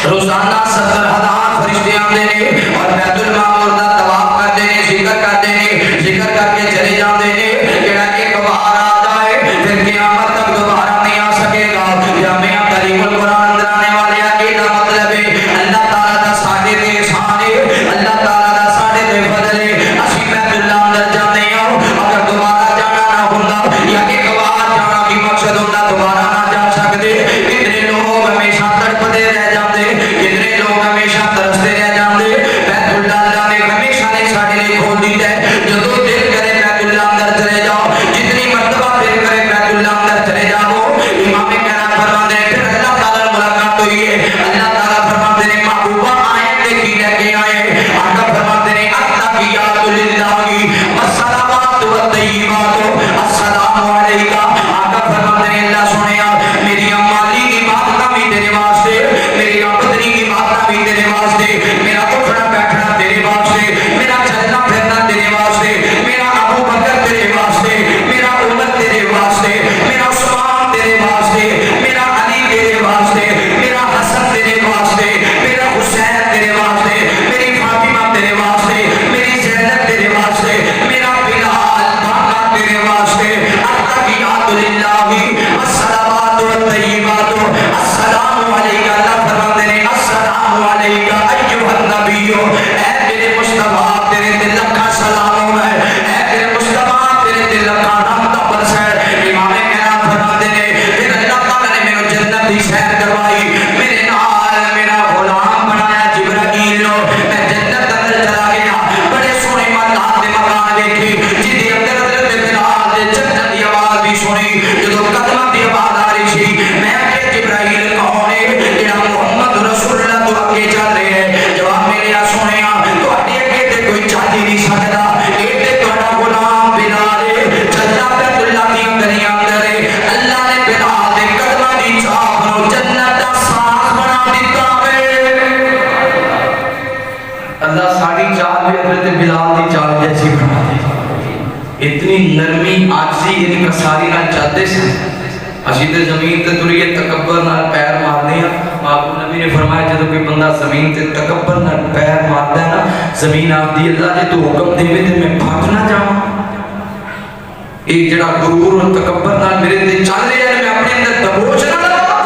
روزانہ 70,000 فرشتے آتے ہیں اور بیت المعمور دا طواف کرتے ہیں ذکر کرتے ہیں ذکر کر کے چلے جاتے ہیں جڑا ایک بار آ جائے پھر قیامت تک دوبارہ نہیں آ سکے گا جامعہ تعلیم القرآن اندر آنے والے یہ مطلب ہے اللہ تعالیٰ دا ساڈے تے احسان ہے اللہ تعالیٰ دا ساڈے تے فضل ہے اسی بیت اللہ اندر جانے ہوں اگر دوبارہ جانا نہ ہوندا یا ایک بار جانا کی مقصد ہوندا دوبارہ نہ جا سکتے کتنے لوگ ہمیشہ تڑپتے رہ جاتے کتنے لوگ ہمیشہ ترستے رہ جاتے بیت اللہ نے ہمیشہ نے ساڈے لیے کھول دیتا ہے جدوں دل کرے بیت اللہ اندر چلے جاؤ جتنی مرتبہ دل کرے بیت اللہ اندر چلے جاؤ امام کائنات فرماتے ہیں پھر اللہ تعالیٰ ملاقات ہوئی ہے اللہ تعالیٰ فرماتے ہیں محبوبہ آئے دیکھی لے کے آئے آقا فرماتے ہیں التحیات للہ والصلوات والطیبات السلام علیکہ آقا فرماتے ہیں اللہ سنیا میری مالی عبادت بھی تیرے واسطے میری بدنی عبادت بھی تیرے واسطے میرا اٹھنا بیٹھنا تیرے واسطے میرا چلنا پھرنا تیرے واسطے میرا ابو بکر تیرے واسطے میرا عمر تیرے واسطے میرا عثمان تیرے واسطے میرا علی تیرے واسطے میرا حسن تیرے واسطے میرا حسین تیرے واسطے میری فاطمہ تیرے واسطے میری زینب تیرے واسطے میرا بلال بابا تیرے واسطے التحیات للہ والصلوات والطیبات السلام علیکہ اللہ فرماتے ہیں السلام علیکہ ایھا النبی اے میرے مصطفیٰ تیرے دل کا سلام ہے اے میرے مصطفیٰ تیرے دل کا رحمت برس ہے امام کائنات فرماتے ہیں پھر اللہ تعالیٰ نے میرے جنت دی سیر کروائی میرے نال میرا غلام بنایا جبرائیل نو میں جنت اندر چلا گیا بڑے سونے محلات دے مکان دیکھے جن دے اندر حضرت بلال دے جنت دی آواز بھی سنی جدوں قدماں دی آواز آ رہی سی میں کہ جبرائیل کون ہے جڑا محمد رسول اللہ تو اگے چل رہے ہیں جواب میرے سنیا تواڈے اگے تے کوئی چل نہیں سکدا اے تے تہاڈا غلام بلال ہے چلدا بیت اللہ دی گلیاں اندر ہے اللہ نے بلال دے قدماں دی چھاپ نو جنت دا ساز بنا دتا ہے اللہ ساڈی چال بھی حضرت بلال دی چال جیسی بنا دی اتنی نرمی آجزی انکساری نال چلتے سے اسی تے زمین تے تریے تکبر نال پیر مارنے ہیں محبوب نبی نے فرمایا جدو کوئی بندہ زمین تے تکبر نال پیر مارتا ہے نا زمین آپ دی اللہ جے تو حکم دے میں تے میں بھاگ نہ جاؤں ایک جڑا غرور اور تکبر نال میرے تے چل رہے ہیں میں اپنے اندر دبوچ نہ لگا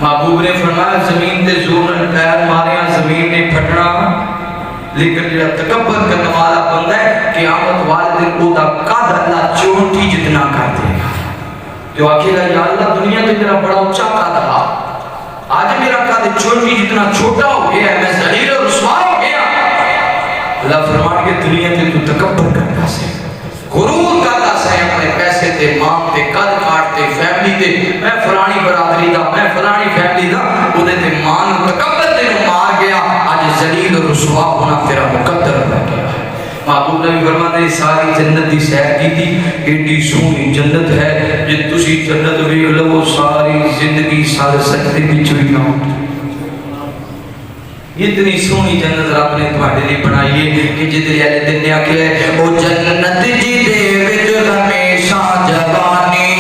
محبوب نے فرمایا زمین تے زور نال پیر ماریا زمین نے پھٹنا لیکن جڑا تکبر کرنے والا بندہ ہے قیامت والے دن کو دا قد اللہ چونٹی جتنا کر دے گا جو آکھے گا یا اللہ دنیا تو میرا بڑا اونچا قد رہا آج میرا قد چونٹی جتنا چھوٹا ہو گیا ہے میں ذلیل اور رسوا ہو گیا اللہ فرمان کے دنیا تے تو تکبر کرتا سے غرور کرتا سے اپنے پیسے تے مام تے قد کاٹ تے فیملی تے میں فلانی برادری دا میں فلانی فیملی دا انہیں تے مان تکبر تے مار گیا آج ذلیل اور رسوا ہونا تیرا مقدر بن گیا محبوب نبی فرماتے ہیں ساری جنت دی سیر کی تھی ایڈی سونی جنت ہے جن تسی جنت ویکھ لو ساری زندگی سارے سجدے وچ ہوئی نہ اتنی سونی جنت رب نے تواڈے لئی بنائی ہے کہ جدے والے دن نے آکھیا ہے او جنت جی دے وچ ہمیشہ جوانی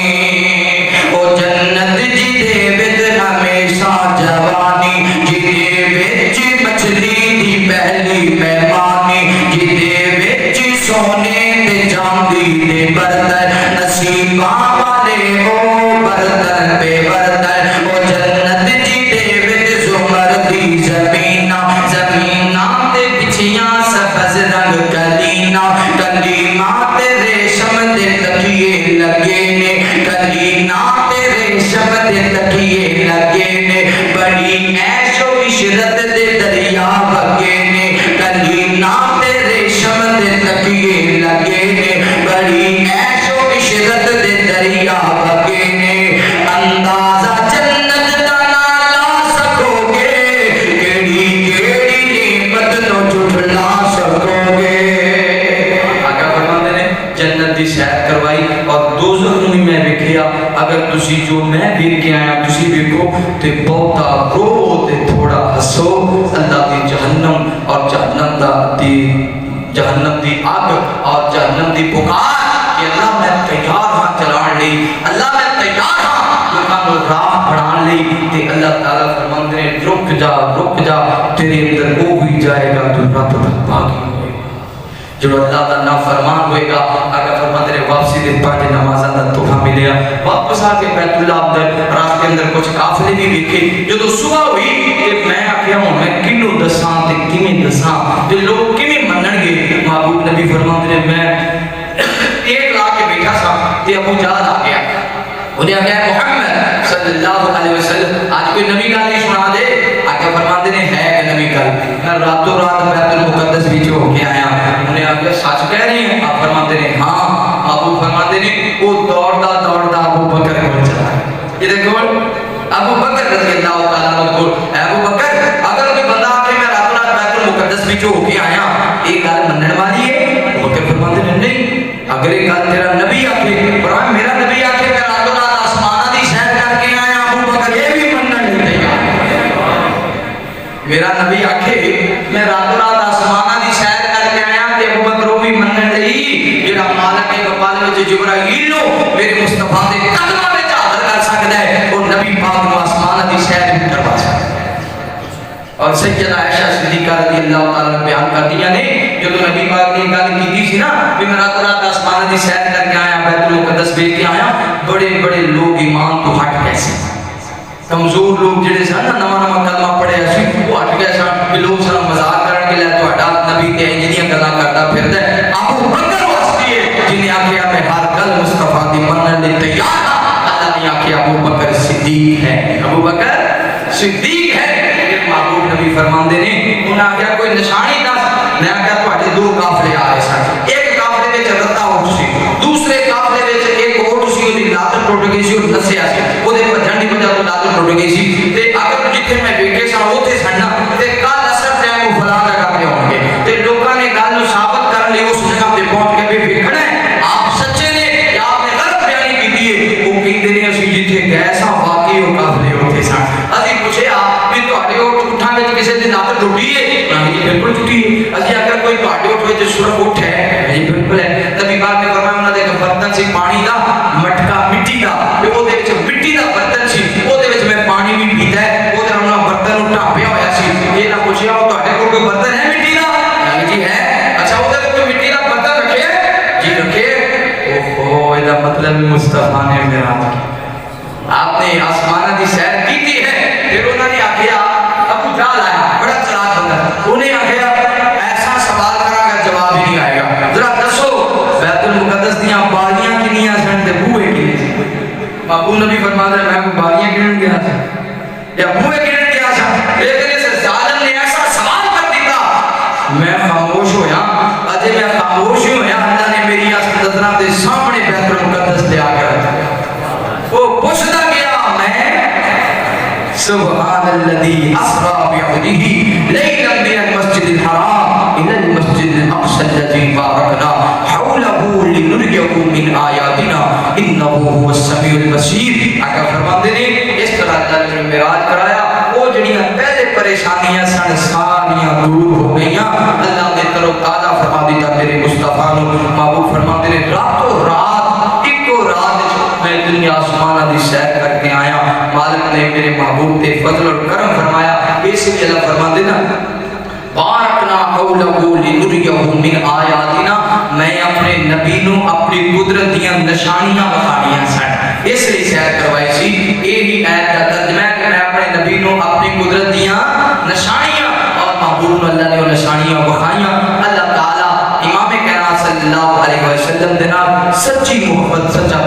او جنت جی دے وچ ہمیشہ جوانی جی دے وچ مچھلی دی پہلی مہمانی جی دے وچ سونے تے چاندی دے برتن نصیباں والے او برتن بے برتن او جنت جی دے وچ زمر دی زمیناں زمیناں تے بچھیاں سبز رنگ کلیاں کلیاں تے ریشم دے تکیے لگے بڑی عیش و عشرت دے دریا بگے نے کلی نام تے ریشم دے تکیے لگے نے بڑی عیش و عشرت دے دریا بگے نے اندازہ جنت دا نہ لا سکو گے کیڑی کیڑی نعمت نو جھٹلا سکو گے آقا فرماندے نے جنت دی سیر کروائی اور دوزخ نو بھی میں ویکھیا اگر تسی جو میں ویکھ کے آیا تسی ویکھو تے بہتا رو تے تھوڑا ہسو اللہ دی جہنم اور جہنم دی آگ اور جہنم دی پکار کہ اللہ میں تیار ہاں چلان لی اللہ میں تیار ہاں لوکاں راہ بڑھان لی تے اللہ تعالیٰ فرماندے نے رک جا تیرے اندر وہ بھی جائے گا تو رب تک باقی ہوئے گا جو اللہ کا نافرمان ہوئے گا اگر فرماندے نے واپسی دے پانچ نمازاں دا تحفہ ملیا واپس آ کے بیت اللہ اندر راستے اندر کچھ قافلے بھی ویکھے جو صبح ہوئی کہ میں آکھیا ہوں میں کنوں دساں تے کیویں دساں تے لوگ کیویں منن گے محبوب نبی فرماندے نے میں ایک لا کے بیٹھا سا تے ابو جہل آ گیا انہیں آ گیا محمد صلی اللہ علیہ وسلم آج کوئی نبی گل نہیں سنا دے آگے فرماندے نے ہے کہ نبی گل میں راتوں رات بیت المقدس وچ ہو کے آیا انہیں آ گیا سچ کہہ رہی ہوں آپ فرماندے نے ہاں ابو فرماندے نے وہ دوڑدا ابو بکر کو چلا یہ دیکھو ابو بکر رضی اللہ تعالیٰ عنہ کو ابو بکر اگر کوئی بندہ آ کے میں راتوں رات بیت المقدس وچ ہو کے آیا یہ گل منن والی ہے ابو بکر فرماندے نے نہیں اگر یہ گل تیرا نبی آ کے فرمایا میرا نبی آ کے میں راتوں رات آسماناں دی سیر کر کے آیا ابو بکر یہ بھی منن نہیں تیار میرا نبی آ کے میں راتوں رات آسماناں دی سیر کر کے آیا تے ابو بکر وہ بھی منن نہیں جڑا مالک کے کپال وچ جبرائیل نو میرے مصطفیٰ دے قدماں وچ حاضر کر سکدا ہے اور نبی پاک نو آسماناں دی سیر بھی کروا سکدا ہے اور سیدہ عائشہ صدیقہ رضی اللہ تعالیٰ بیان کر دیا نے جو تو نبی پاک نے گل کی تھی نا کہ میں رات رات آسمان دی سیر کر کے آیا بیت المقدس دیکھ کے آیا بڑے بڑے لوگ ایمان تو ہٹ گئے سے کمزور لوگ جڑے سن نا نواں کلمہ پڑھے سی وہ ہٹ گئے سن کہ لوگ سن مذاق کرن کے لے تہاڈا نبی تے انجیاں گلاں کردا پھردا ہے ابو بکر واسطے جنے آکھیا میں ہر گل مصطفیٰ دی منن لئی تیار ہاں اللہ نے آکھیا ابو بکر صدیق ہے ابو بکر صدیق ہے محبوب نبی فرماندے نے انہاں آگیا کوئی نشانی دس میں آگیا تواڈے دو قافلے آ رہے سن ایک قافلے وچ رتا اونٹ سی دوسرے قافلے وچ ایک اونٹ سی اودی لات ٹوٹ گئی سی اور نسیا سی اودے بھجن دی وجہ تو لات ٹوٹ گئی سی تے اگر جتھے میں بیٹھے سا اوتھے سن تے کل اثر ٹائم فلاں جگہ تے ہون گے تے لوکاں نے گل نوں ثابت کرن لئی اس جگہ تے پہنچ کے بھی ویکھنا ہے آپ سچے نے یا آپ نے غلط بیانی کیتی ہے وہ کہندے نے اسی جتھے گئے سا واقعی وہ قافلے اوتھے سن اسی پوچھیا بھی تواڈے اٹھاں وچ کسے دی لات ٹوٹی ہے انہاں نے بالکل ٹوٹی ہے اسی اگر کوئی تواڈے اٹھ وچ سرخ اٹھ ہے جی بالکل ہے نبی پاک نے فرمایا انہاں دے ایک برتن سی پانی دا مٹکا مٹی دا تے او دے وچ مٹی دا برتن سی او دے وچ میں پانی بھی پیتا ہے او دے انہاں برتن نوں ٹھاپیا ہویا سی یہ نہ پوچھیا او تواڈے کول کوئی برتن ہے مٹی دا جی ہے اچھا او دے کوئی مٹی دا برتن رکھے جی رکھے اوہو اے دا مطلب مصطفیٰ نے معراج آپ نے آسمانہ دی سیر کی ہے پھر انہوں نے آکھیا ابو جہل آیا بڑا چلاک بندہ انہیں آکھیا ایسا سوال کرا گا جواب ہی نہیں آئے گا ذرا دسو بیت المقدس دیاں باریاں کنیاں سن تے بوئے کنے سی ابو نبی فرماتا ہے میں باریاں کنن گیا تھا یا بوئے کنن گیا تھا لیکن اس ظالم نے ایسا سوال کر دیتا میں خاموش ہویا اجے میں خاموش ہی ہویا اللہ نے میری نظراں دے سامنے بیت المقدس لے آ کے رکھا وہ پوچھتا گیا میں سبحان الذي اسرا بعبده ليلا من المسجد الحرام الى المسجد الاقصى الذي باركنا حوله لنريه من اياتنا انه هو السميع البصير اگر فرماتے نے اس طرح اللہ نے معراج کرایا وہ جڑیاں پہلے پریشانیاں سن ساریاں دور ہو گئیاں اللہ نے تر و تازہ فرما دیا میرے مصطفیٰ نو محبوب فرماتے نے راتوں رات ایک رات میں دنیا آسمانہ دی سیر کر کے آیا مالک نے میرے محبوب تے فضل اور کرم فرمایا اس لیے اللہ فرما دینا بارکنا حولہو لنریہو من آیاتنا میں اپنے نبی نو اپنی قدرت دیاں نشانیاں بخانیاں سن اس لیے سیر کروائی سی یہی آیت کا ترجمہ ہے کہ میں اپنے نبی نو اپنی قدرت دیاں نشانیاں اور محبوب اللہ نے وہ نشانیاں بخانیاں اللہ تعالیٰ امام کائنات صلی اللہ علیہ وسلم دینا سچی محبت سچا